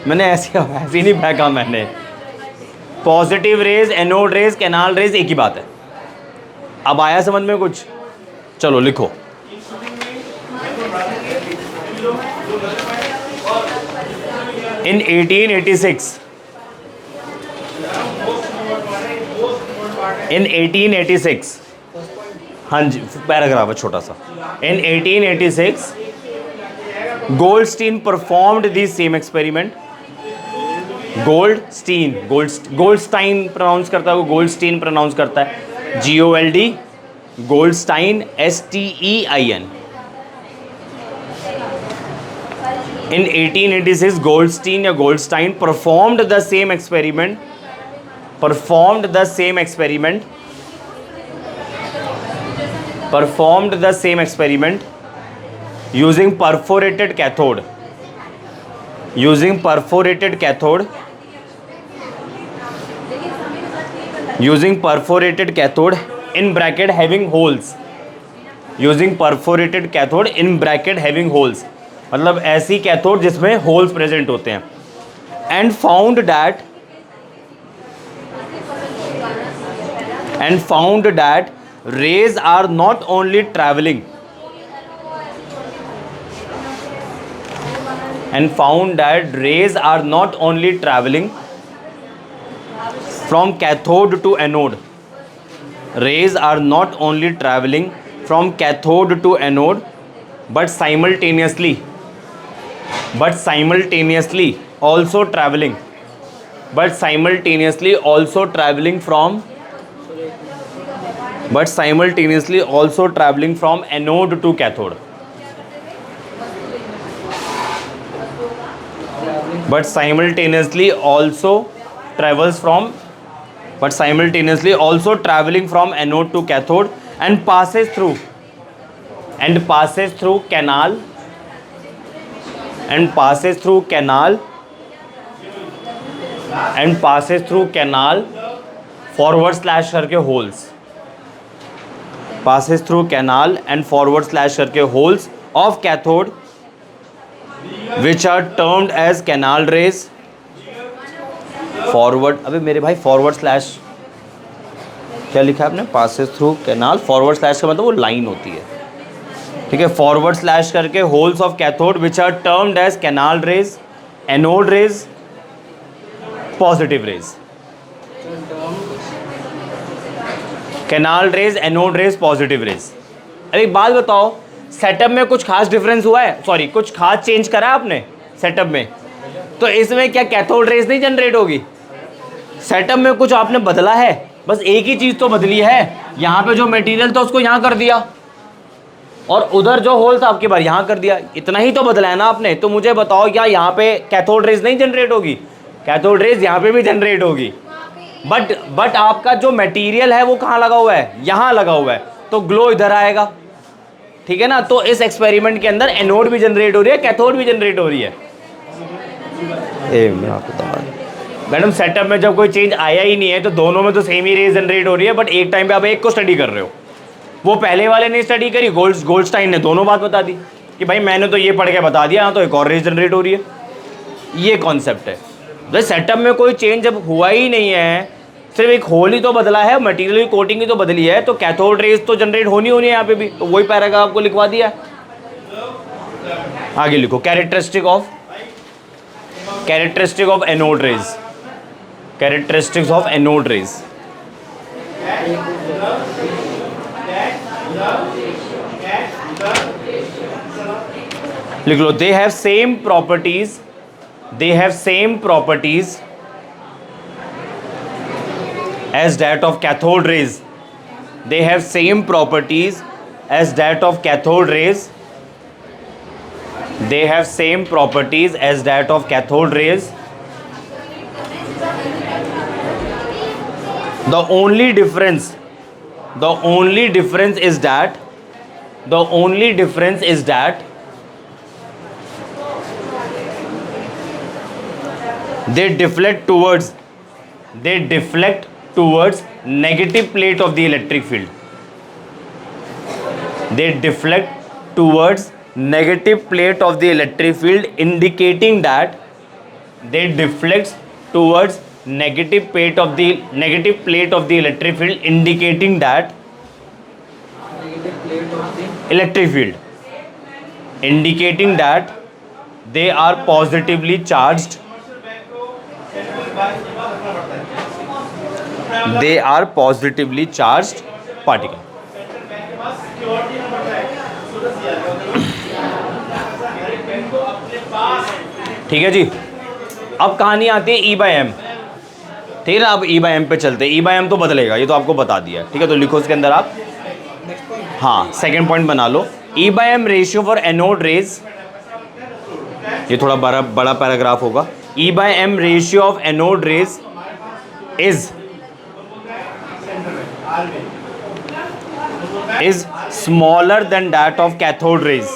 मैंने ऐसे नहीं फेंका मैंने। Positive raise, anode raise, canal raise एक ही बात है। अब आया समझ में कुछ? चलो लिखो। इन 1886 हाँ जी, पैराग्राफ है छोटा सा। In 1886 Goldstein performed the same experiment. Goldstein pronounce करता है वो, गोल्डस्टीन प्रोनाउंस करता है, GOLD, Goldstein, STEIN। In 1886 Goldstein या Goldstein performed the same experiment using perforated cathode in bracket having holes, मतलब ऐसी कैथोड जिसमें होल्स प्रेजेंट होते हैं। And found that rays are not only travelling from cathode to anode, rays are not only traveling from cathode to anode but simultaneously also traveling from anode to cathode, but simultaneously also traveling from anode to cathode and passes through canal forward slash करके holes of cathode which are termed as canal rays forward. अबे मेरे भाई forward slash क्या लिखा है आपने? Passes through canal, forward slash का मतलब वो लाइन होती है, ठीक है। फॉरवर्ड स्लैश करके holes of cathode which are termed as canal rays, anode rays, positive rays. Canal rays, anode rays, positive rays. अब एक बात बताओ, सेटअप में कुछ खास डिफरेंस हुआ है? सॉरी, कुछ खास चेंज करा है आपने सेटअप में? तो इसमें क्या कैथोड रेज नहीं जनरेट होगी? सेटअप में कुछ आपने बदला है? बस एक ही चीज़ तो बदली है, यहाँ पे जो मटेरियल था उसको यहाँ कर दिया और उधर जो होल था आपके बार यहाँ कर दिया, इतना ही तो बदला है ना आपने। तो मुझे बताओ क्या यहाँ पे कैथोड रेज नहीं जनरेट होगी? कैथोड रेज यहाँ पे भी जनरेट होगी। वहाँ पे बट आपका जो मटेरियल है वो कहाँ लगा हुआ है, यहाँ लगा हुआ है, तो ग्लो इधर आएगा, ठीक है ना। तो इस एक्सपेरिमेंट के अंदर एनोड भी जनरेट हो रही है, कैथोड भी जनरेट हो रही है। मैं आपको बता रहा हूं। मैडम सेटअप में जब कोई चेंज आया ही नहीं है तो दोनों में तो सेम ही रेज जनरेट हो रही है, बट एक टाइम पे आप एक को स्टडी कर रहे हो। वो पहले वाले ने स्टडी करी, गोल्डस्टाइन ने दोनों बात बता दी कि भाई मैंने तो ये पढ़ के बता दिया, तो एक और रेज जनरेट हो रही है। ये कॉन्सेप्ट है। तो सेटअप में कोई चेंज जब हुआ ही नहीं है, सिर्फ एक होल ही तो बदला है, मटेरियल की कोटिंग ही तो बदली है, तो कैथोड रेज तो जनरेट होनी है यहाँ पे भी। तो वही पैराग्राफ आपको लिखवा दिया है। आगे लिखो characteristic of anode rays. Characteristics of anode rays. लिख लो, they have same properties as that of cathode rays. They have same properties as that of cathode rays. They have same properties as that of cathode rays. The only difference is that they deflect towards negative plate of the electric field. They deflect towards negative plate of the electric field, indicating that they deflect towards negative plate of the electric field, indicating that electric field, indicating that they are positively charged. They are positively charged particle. ठीक है जी। अब कहानी आती है E by M, ठीक है ना। अब E बाय एम पे चलते हैं। E बाय एम तो बदलेगा, ये तो आपको बता दिया, ठीक है। तो लिखो इसके अंदर आप, हाँ सेकेंड पॉइंट बना लो, E by M ratio for anode rays. ये थोड़ा बड़ा पैराग्राफ होगा। E by M ratio of anode rays is smaller than that of cathode rays.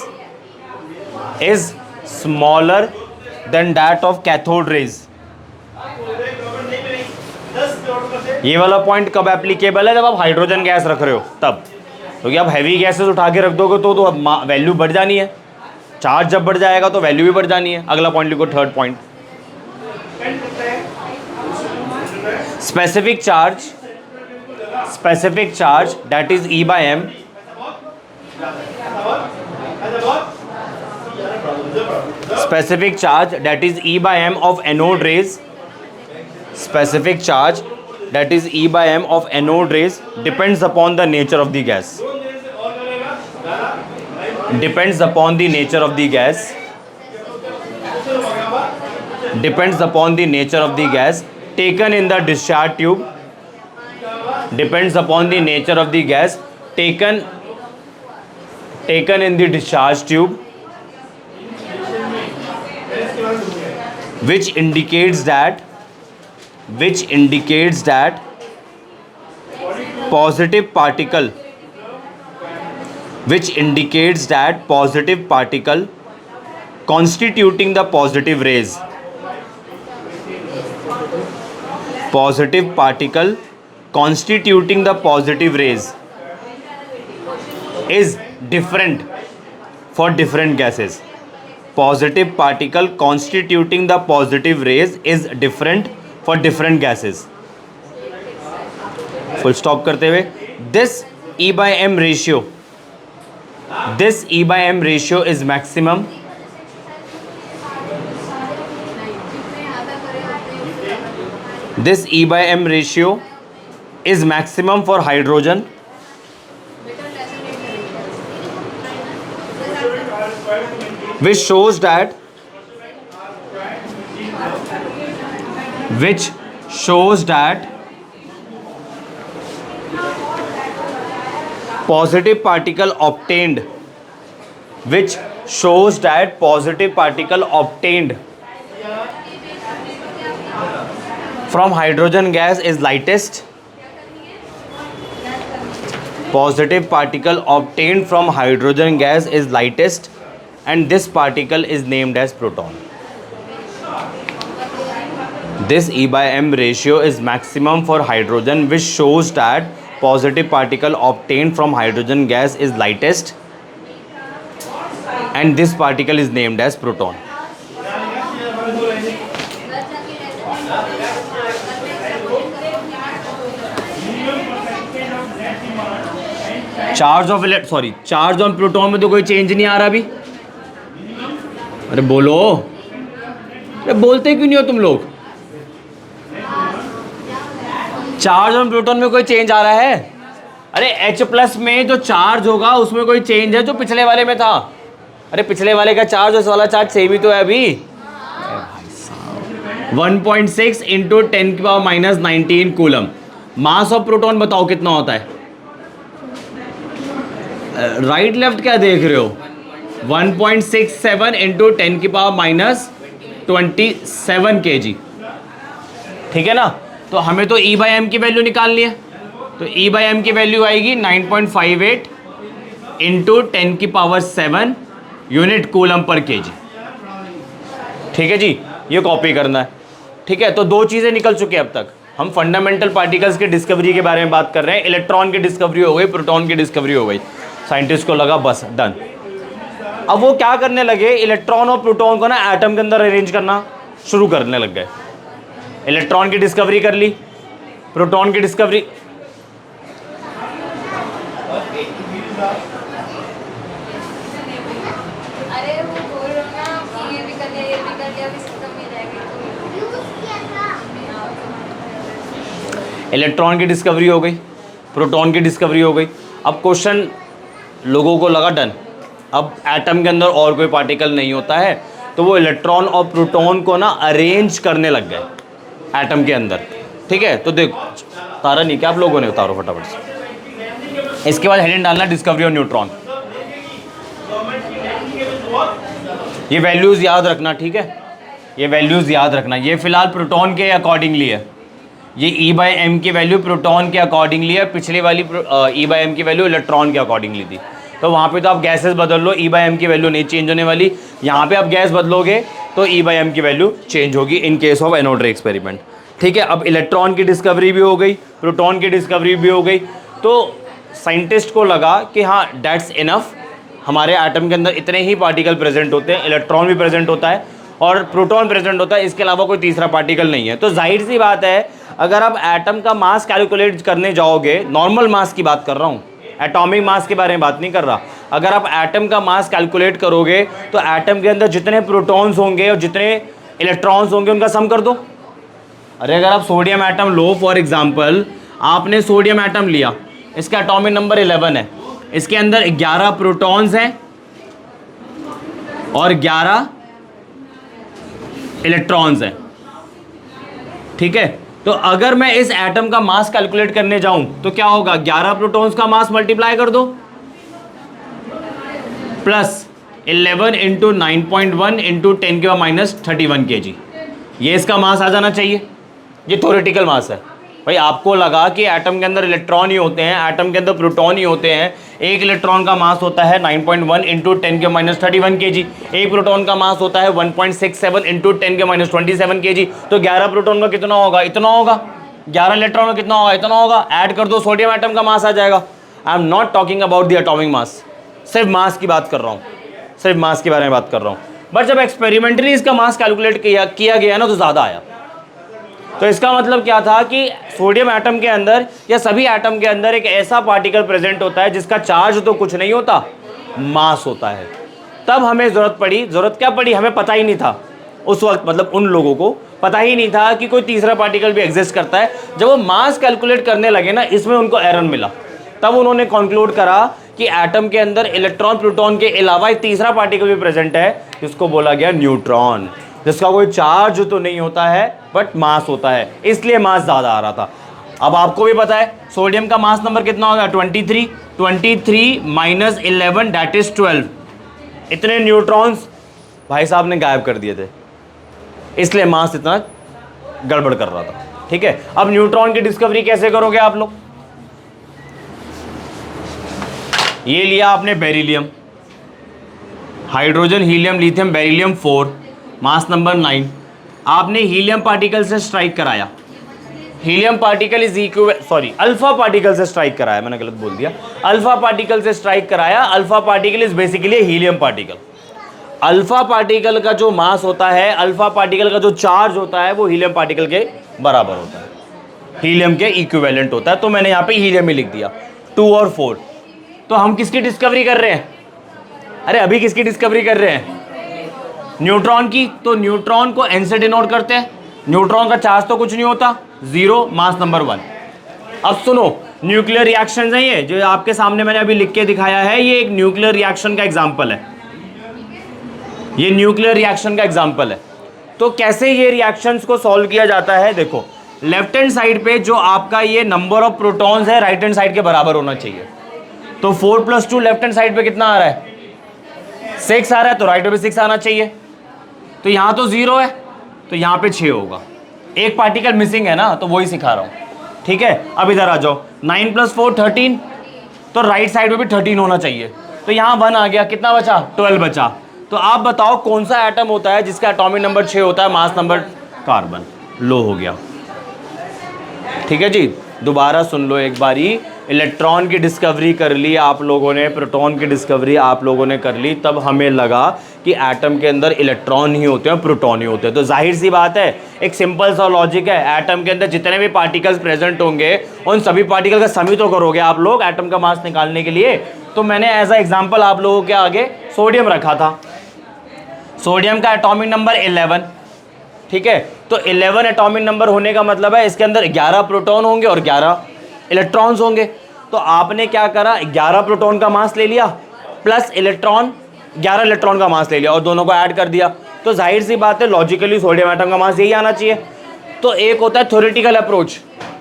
ये वाला पॉइंट कब एप्लीकेबल है, जब आप हाइड्रोजन गैस रख रहे हो तब। क्योंकि आप हैवी गैसेस उठा के रख दोगे तो वैल्यू बढ़ जानी है। चार्ज जब बढ़ जाएगा तो वैल्यू भी बढ़ जानी है। अगला पॉइंट लिखो, third point, specific charge that is E by m specific charge that is E by m of anode rays, specific charge that is E by m of anode rays depends upon the nature of the gas, depends upon the nature of the gas, depends upon the nature of the gas taken in the discharge tube, depends upon the nature of the gas taken in the discharge tube, which indicates that positive particle constituting the positive rays, positive particle constituting the positive rays is different for different gases. Positive particle constituting the positive rays is different for different gases. Full stop करते हुए, this E by m ratio is maximum. This E by m ratio is maximum for hydrogen, which shows that positive particle obtained from hydrogen gas is lightest, positive particle obtained from hydrogen gas is lightest and this particle is named as proton. This E by M ratio is maximum for hydrogen, which shows that positive particle obtained from hydrogen gas is lightest and this particle is named as proton. Charge on proton में तो कोई change नहीं आ रहा अभी। अरे बोलो, अरे बोलते क्यों नहीं हो तुम लोग? चार्ज ऑन प्रोटॉन में कोई चेंज आ रहा है? अरे H+ में जो चार्ज होगा उसमें कोई चेंज है जो पिछले वाले में था? अरे पिछले वाले का चार्ज और इस वाला चार्ज सेम ही तो है अभी। 1.6 into 10⁻⁻19 coulomb. Mass of proton बताओ कितना होता है? राइट लेफ्ट क्या देख रहे हो? 1.67 इंटू 10⁻27 kg, ठीक है ना? तो हमें तो E by M की वैल्यू निकालनी है, तो E by M की वैल्यू आएगी 9.58 into 10⁻7 unit coulomb per kg, ठीक है जी? ये कॉपी करना है, ठीक है? तो दो चीज़ें निकल चुकी हैं अब तक। हम फंडामेंटल पार्टिकल्स की डिस्कवरी के बारे में बात कर रहे हैं। इलेक्ट्रॉन की डिस्कवरी हो गई, प्रोटॉन की डिस्कवरी हो गई, साइंटिस्ट को लगा बस डन। अब वो क्या करने लगे, इलेक्ट्रॉन और प्रोटॉन को ना एटम के अंदर अरेंज करना शुरू करने लग गए। इलेक्ट्रॉन की डिस्कवरी कर ली, प्रोटॉन की डिस्कवरी, अरे वो बोल रहा ना कि ये भी कर लिया, ये भी कर लिया, अभी सिस्टम में जाएगा। इलेक्ट्रॉन की डिस्कवरी हो गई, प्रोटॉन की डिस्कवरी हो गई। अब क्वेश्चन लोगों को लगा डन, अब एटम के अंदर और कोई पार्टिकल नहीं होता है, तो वो इलेक्ट्रॉन और प्रोटॉन को ना अरेंज करने लग गए एटम के अंदर, ठीक है? तो देखो, तारा नहीं क्या आप लोगों ने, उतारो फटाफट से। इसके बाद हेडिंग डालना डिस्कवरी ऑफ न्यूट्रॉन। ये वैल्यूज़ याद रखना, ठीक है? ये वैल्यूज़ याद रखना। ये फिलहाल प्रोटॉन के अकॉर्डिंगली है, ये E by M की वैल्यू प्रोटॉन के अकॉर्डिंगली है, पिछली वाली E by M की वैल्यू इलेक्ट्रॉन के अकॉर्डिंगली थी। तो वहाँ पे तो आप गैसेस बदल लो, E by M की वैल्यू नहीं चेंज होने वाली। यहाँ पे आप गैस बदलोगे तो E by M की वैल्यू चेंज होगी इन केस ऑफ एनोड रे एक्सपेरिमेंट, ठीक है? अब इलेक्ट्रॉन की डिस्कवरी भी हो गई, प्रोटॉन की डिस्कवरी भी हो गई, तो साइंटिस्ट को लगा कि हाँ दैट्स इनफ, हमारे एटम के अंदर इतने ही पार्टिकल प्रेजेंट होते हैं, इलेक्ट्रॉन भी प्रेजेंट होता है और प्रोटॉन प्रेजेंट होता है, इसके अलावा कोई तीसरा पार्टिकल नहीं है। तो जाहिर सी बात है, अगर आप एटम का मास कैलकुलेट करने जाओगे, नॉर्मल मास की बात कर रहा हूँ, एटॉमिक मास के बारे में बात नहीं कर रहा, अगर आप एटम का मास कैलकुलेट करोगे तो एटम के अंदर जितने प्रोटॉन्स होंगे और जितने इलेक्ट्रॉन्स होंगे उनका सम कर दो। अरे अगर आप sodium atom low, for example आपने सोडियम एटम लिया, इसका एटॉमिक नंबर 11 है, इसके अंदर 11 प्रोटॉन्स हैं और 11 इलेक्ट्रॉन्स हैं, ठीक है? तो अगर मैं इस एटम का मास कैलकुलेट करने जाऊं तो क्या होगा, 11 प्रोटॉन्स का मास मल्टीप्लाई कर दो प्लस 11 इंटू 9.1 इंटू 10⁻31 kg, ये इसका मास आ जाना चाहिए। ये थ्योरेटिकल मास है भाई। आपको लगा कि एटम के अंदर इलेक्ट्रॉन ही होते हैं, एटम के अंदर प्रोटॉन ही होते हैं, एक इलेक्ट्रॉन का मास होता है 9.1 इंटू 10⁻31 kg, एक प्रोटॉन का मास होता है 1.67 इंटू 10⁻27 kg, तो 11 प्रोटॉन का कितना होगा, इतना होगा, 11 इलेक्ट्रॉन का कितना होगा, इतना होगा, ऐड कर दो, सोडियम एटम का मास आ जाएगा। I am not talking about the atomic mass, सिर्फ मास की बात कर रहा हूँ, सिर्फ मास के बारे में बात कर रहा हूँ। बट जब एक्सपेरिमेंटली इसका मास कैलकुलेट किया गया ना तो ज़्यादा आया। तो इसका मतलब क्या था कि सोडियम एटम के अंदर या सभी एटम के अंदर एक ऐसा पार्टिकल प्रेजेंट होता है जिसका चार्ज तो कुछ नहीं होता, मास होता है। तब हमें ज़रूरत क्या पड़ी, हमें पता ही नहीं था उस वक्त, मतलब उन लोगों को पता ही नहीं था कि कोई तीसरा पार्टिकल भी एग्जिस्ट करता है। जब वो मास कैलकुलेट करने लगे ना, इसमें उनको एरर मिला, तब उन्होंने कंक्लूड करा कि एटम के अंदर इलेक्ट्रॉन प्रोटॉन के अलावा एक तीसरा पार्टिकल भी प्रेजेंट है, जिसको बोला गया न्यूट्रॉन, जिसका कोई चार्ज तो नहीं होता है बट मास होता है, इसलिए मास ज़्यादा आ रहा था। अब आपको भी पता है सोडियम का मास नंबर कितना होगा, 23 माइनस 11 दैट इज 12। इतने न्यूट्रॉन्स भाई साहब ने गायब कर दिए थे, इसलिए मास इतना गड़बड़ कर रहा था। ठीक है, अब न्यूट्रॉन की डिस्कवरी कैसे करोगे आप लोग? ये लिया आपने beryllium, hydrogen, helium, lithium, beryllium 4, mass number 9। आपने हीलियम पार्टिकल से स्ट्राइक कराया, helium particle is alpha particle से स्ट्राइक कराया, मैंने गलत बोल दिया, अल्फा पार्टिकल से स्ट्राइक कराया। Alpha particle is basically helium particle. Alpha particle का जो मास होता है, अल्फा पार्टिकल का जो चार्ज होता है, वो हीलियम पार्टिकल के बराबर होता है, हीलियम के इक्विवेलेंट होता है। तो मैंने यहाँ पे हीलियम ही लिख दिया, 2 और 4। तो हम किसकी डिस्कवरी कर रहे हैं? अरे अभी किसकी डिस्कवरी कर रहे हैं? न्यूट्रॉन की। तो न्यूट्रॉन को एन से डिनोट करते हैं। न्यूट्रॉन का चार्ज तो कुछ नहीं होता, 0, मास नंबर 1। अब सुनो, न्यूक्लियर रिएक्शंस हैं ये जो आपके सामने मैंने अभी लिख के दिखाया है, ये एक न्यूक्लियर रिएक्शन का एग्जांपल है, ये न्यूक्लियर रिएक्शन का एग्जांपल है। तो कैसे ये रिएक्शंस को सॉल्व किया जाता है? देखो, लेफ्ट हैंड साइड पे जो आपका ये नंबर ऑफ प्रोटॉन्स है, राइट हैंड साइड के बराबर होना चाहिए। तो 4 + 2 लेफ्ट हैंड साइड पे कितना आ रहा है? 6 आ रहा है, तो राइट में भी 6 आना चाहिए। तो यहाँ तो 0 है, तो यहाँ पे 6 होगा। एक पार्टिकल मिसिंग है ना, तो वही सिखा रहा हूँ, ठीक है। अब इधर आ जाओ, 9 + 4 13, तो राइट साइड में भी 13 होना चाहिए। तो यहाँ 1 आ गया, कितना बचा? 12 बचा। तो आप बताओ कौन सा एटम होता है जिसका एटॉमिक नंबर 6 होता है, मास नंबर? कार्बन। लो हो गया, ठीक है जी। दोबारा सुन लो एक बारी, इलेक्ट्रॉन की डिस्कवरी कर ली आप लोगों ने, प्रोटॉन की डिस्कवरी आप लोगों ने कर ली, तब हमें लगा कि एटम के अंदर इलेक्ट्रॉन ही होते हैं, प्रोटॉन ही होते हैं। तो जाहिर सी बात है, एक सिंपल सा लॉजिक है, एटम के अंदर जितने भी पार्टिकल्स प्रेजेंट होंगे उन सभी पार्टिकल का समी तो करोगे आप लोग एटम का मास निकालने के लिए। तो मैंने एज अ एग्जाम्पल आप लोगों के आगे सोडियम रखा था। सोडियम का एटॉमिक नंबर 11, ठीक है। तो 11 एटॉमिक नंबर होने का मतलब है इसके अंदर 11 प्रोटॉन होंगे और 11 इलेक्ट्रॉन्स होंगे। तो आपने क्या करा, 11 प्रोटॉन का मास ले लिया प्लस इलेक्ट्रॉन, 11 इलेक्ट्रॉन का मास ले लिया और दोनों को ऐड कर दिया। तो जाहिर सी बात है, लॉजिकली सोडियम एटम का मास यही आना चाहिए। तो एक होता है थ्योरेटिकल अप्रोच,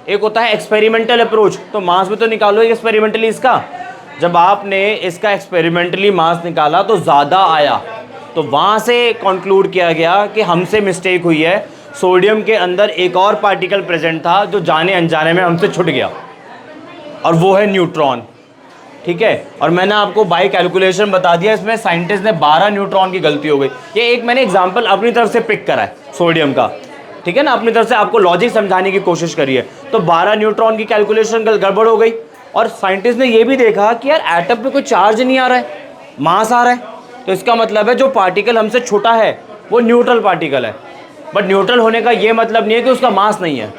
एक होता है एक्सपेरिमेंटल अप्रोच। तो मास भी तो निकालो एक्सपेरिमेंटली इसका। जब आपने इसका एक्सपेरिमेंटली मास निकाला तो ज़्यादा आया, तो वहाँ से कंक्लूड किया गया कि हमसे मिस्टेक हुई है, सोडियम के अंदर एक और पार्टिकल प्रेजेंट था जो जाने अनजाने में हमसे छूट गया, और वो है न्यूट्रॉन, ठीक है। और मैंने आपको बाय कैलकुलेशन बता दिया, इसमें साइंटिस्ट ने 12 न्यूट्रॉन की गलती हो गई। ये एक मैंने एग्जांपल अपनी तरफ से पिक करा है सोडियम का, ठीक है ना, अपनी तरफ से आपको लॉजिक समझाने की कोशिश करी है। तो 12 न्यूट्रॉन की कैलकुलेशन गड़बड़ हो गई, और साइंटिस्ट ने ये भी देखा कि यार एटम पे कोई चार्ज नहीं आ रहा है, मास आ रहा है। तो इसका मतलब है जो पार्टिकल हमसे छोटा है वो न्यूट्रल पार्टिकल है। बट न्यूट्रल होने का ये मतलब नहीं है कि उसका मास नहीं है,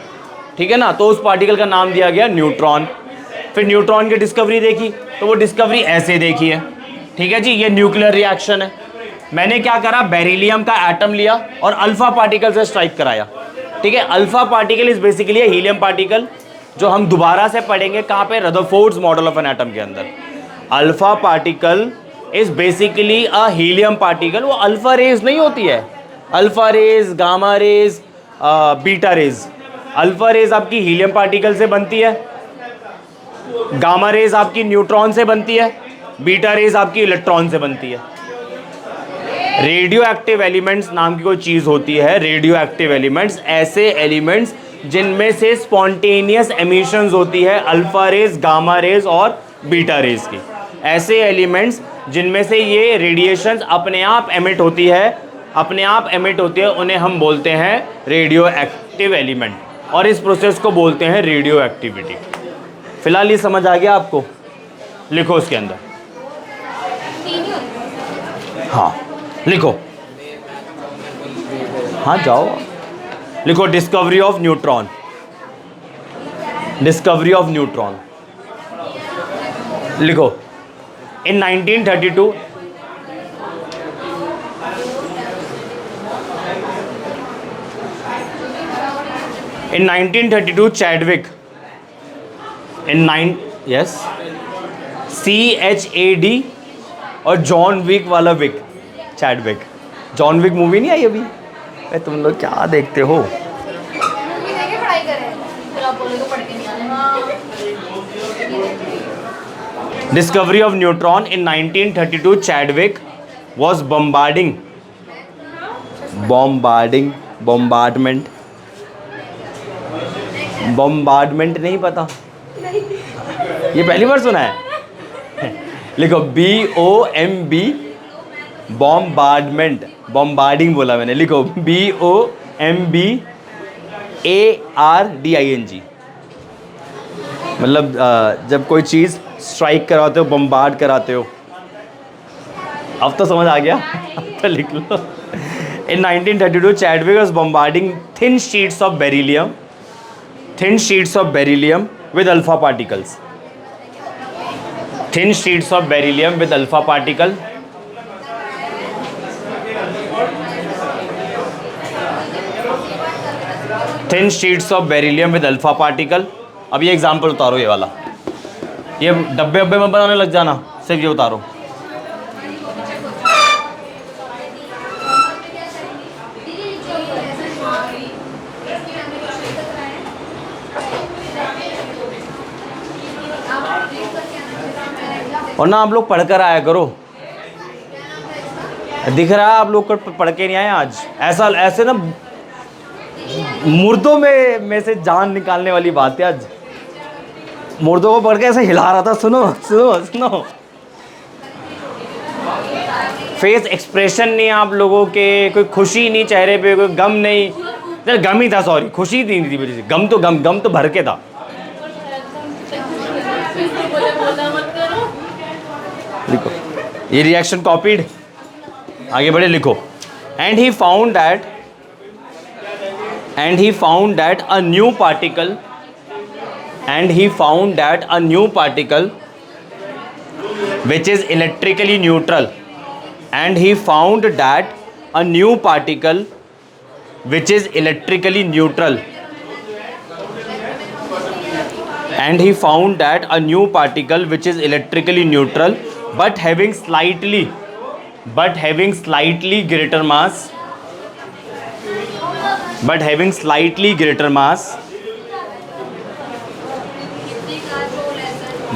ठीक है ना। तो उस पार्टिकल का नाम दिया गया न्यूट्रॉन। फिर न्यूट्रॉन की डिस्कवरी देखी, तो वो डिस्कवरी ऐसे देखी है, ठीक है जी। ये न्यूक्लियर रिएक्शन है। मैंने क्या करा, बेरिलियम का एटम लिया और अल्फा पार्टिकल से स्ट्राइक कराया, ठीक है। Alpha particle is basically helium particle, जो हम दोबारा से पढ़ेंगे कहाँ पे, Rutherford's model of an atom के अंदर। Alpha particle is basically a helium particle. वो अल्फा रेज नहीं होती है, alpha rays, gamma rays, beta rays. Alpha rays आपकी हीलियम पार्टिकल से बनती है, गामा रेज आपकी न्यूट्रॉन से बनती है, बीटा रेज आपकी इलेक्ट्रॉन से बनती है। रेडियो एक्टिव एलिमेंट्स नाम की कोई चीज़ होती है। रेडियो एक्टिव एलिमेंट्स ऐसे एलिमेंट्स जिनमें से स्पॉन्टेनियस एमिशंस होती है, अल्फा रेज, गामा रेज और बीटा रेज की। ऐसे एलिमेंट्स जिनमें से ये रेडिएशंस अपने आप एमिट होती है, अपने आप एमिट होती है, उन्हें हम बोलते हैं रेडियो एक्टिव एलिमेंट, और इस प्रोसेस को बोलते हैं रेडियो एक्टिविटी। फिलहाल ये समझ आ गया आपको? लिखो उसके अंदर, हाँ लिखो, हाँ जाओ लिखो, discovery of neutron, discovery of neutron लिखो। इन 1932 चैडविक CHAD और जॉन विक वाला Wick, Chadwick. John Wick movie नहीं आई अभी? अरे तुम लोग क्या देखते हो? मूवी देखे पढ़ाई करें, फिर आप बोलोगे पढ़ के नहीं आने। हाँ, Discovery of neutron in 1932, Chadwick was bombardment bombardment नहीं पता? ये पहली बार सुना है? लिखो BOMB, बॉम्बार्डमेंट, बॉम्बार्डिंग बोला मैंने, लिखो BOMBARDING। मतलब जब कोई चीज़ स्ट्राइक कराते हो, बॉम्बार्ड कराते हो। अब तो समझ आ गया, अब तो लिख लो। In 1932, Chadwick was bombarding thin sheets of beryllium with alpha particles. Thin sheets of beryllium with alpha particle. Thin sheets of beryllium with alpha particle. अब ये एग्जाम्पल उतारो, ये वाला, ये डब्बे डब्बे में बनाने लग जाना, सिर्फ ये उतारो। और ना आप लोग पढ़कर आया करो, दिख रहा है आप लोग को पढ़ के नहीं आए आज। ऐसा ऐसे ना मुर्दों में से जान निकालने वाली बात है आज। मुर्दों को पढ़ के ऐसे हिला रहा था, सुनो सुनो सुनो। फेस एक्सप्रेशन नहीं आप लोगों के, कोई खुशी नहीं चेहरे पे, कोई गम नहीं, चल गम ही था, सॉरी खुशी नहीं थी मुझे, गम तो भर के था। लिखो, ये रिएक्शन कॉपीड, आगे बढ़े, लिखो। And he found that a new particle which is electrically neutral, and he found that a new particle which is electrically neutral, and he found that a new particle which is electrically neutral but having slightly greater mass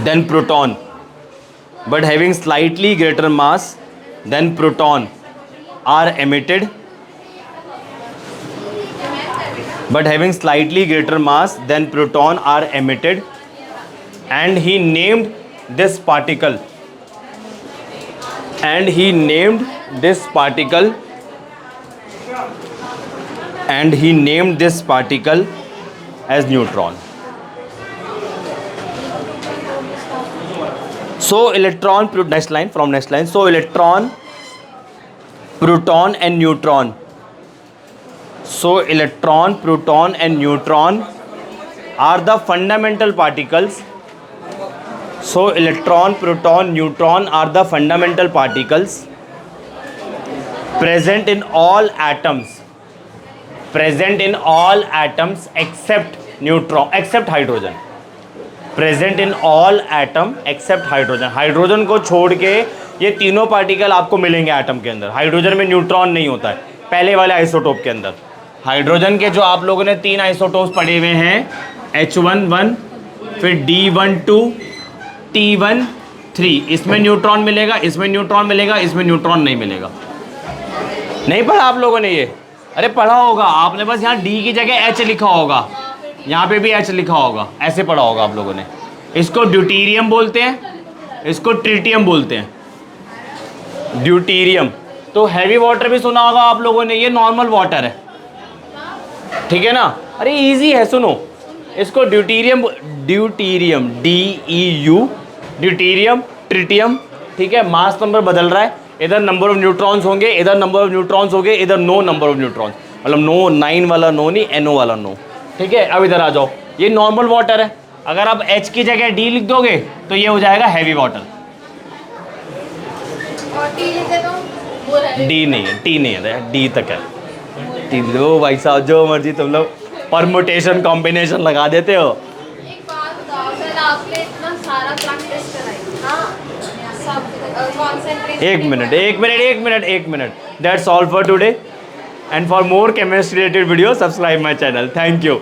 than proton, but having slightly greater mass than proton are emitted, and he named this particle as neutron. So electron, next line. So electron, proton and neutron. So electron, proton and neutron are the fundamental particles. So electron, proton, neutron are the fundamental particles present in all atoms except hydrogen. Present in all atom except hydrogen. Hydrogen को छोड़ के ये तीनों particle आपको मिलेंगे atom के अंदर। Hydrogen में न्यूट्रॉन नहीं होता है पहले वाले आइसोटोप के अंदर। हाइड्रोजन के जो आप लोगों ने 3 आइसोटोप्स पढ़े हुए हैं, H11, फिर D12, T13, इसमें न्यूट्रॉन मिलेगा, इसमें न्यूट्रॉन मिलेगा, इसमें न्यूट्रॉन नहीं मिलेगा। नहीं पढ़ा आप लोगों ने ये? अरे पढ़ा होगा आपने, बस यहाँ D की जगह H लिखा होगा, यहाँ पे भी H लिखा होगा, ऐसे पढ़ा होगा आप लोगों ने। इसको ड्यूटीरियम बोलते हैं, इसको ट्रिटियम बोलते हैं, ड्यूटीरियम। तो हैवी वाटर भी सुना होगा आप लोगों ने, ये नॉर्मल वाटर है, ठीक है ना? अरे इजी है, सुनो इसको ड्यूटीरियम DEU, ड्यूटीरियम, ट्रिटियम, ठीक है? मास नंबर बदल रहा है, इधर नंबर ऑफ न्यूट्रॉन्स होंगे, इधर नंबर ऑफ न्यूट्रॉन्स होंगे, इधर नो नंबर ऑफ न्यूट्रॉन्स, मतलब नो 9 वाला नो नहीं, NO वाला नो, ठीक है? अब इधर आ जाओ, ये नॉर्मल वाटर है, अगर आप H की जगह D लिख दोगे तो ये हो जाएगा हैवी वाटर। और टी लिखे तो D नहीं है, T नहीं है, D तक है। T दो भाई साहब, जो मर्जी तुम लोग परमुटेशन कॉम्बिनेशन लगा देते हो। एक बात बताओ सर, आपने इतना सारा प्रैक्टिस कराई, हाँ सब कॉन्सेंट्रेशन। एक minute. That's all for today. And for more chemistry related videos, subscribe my channel. Thank you.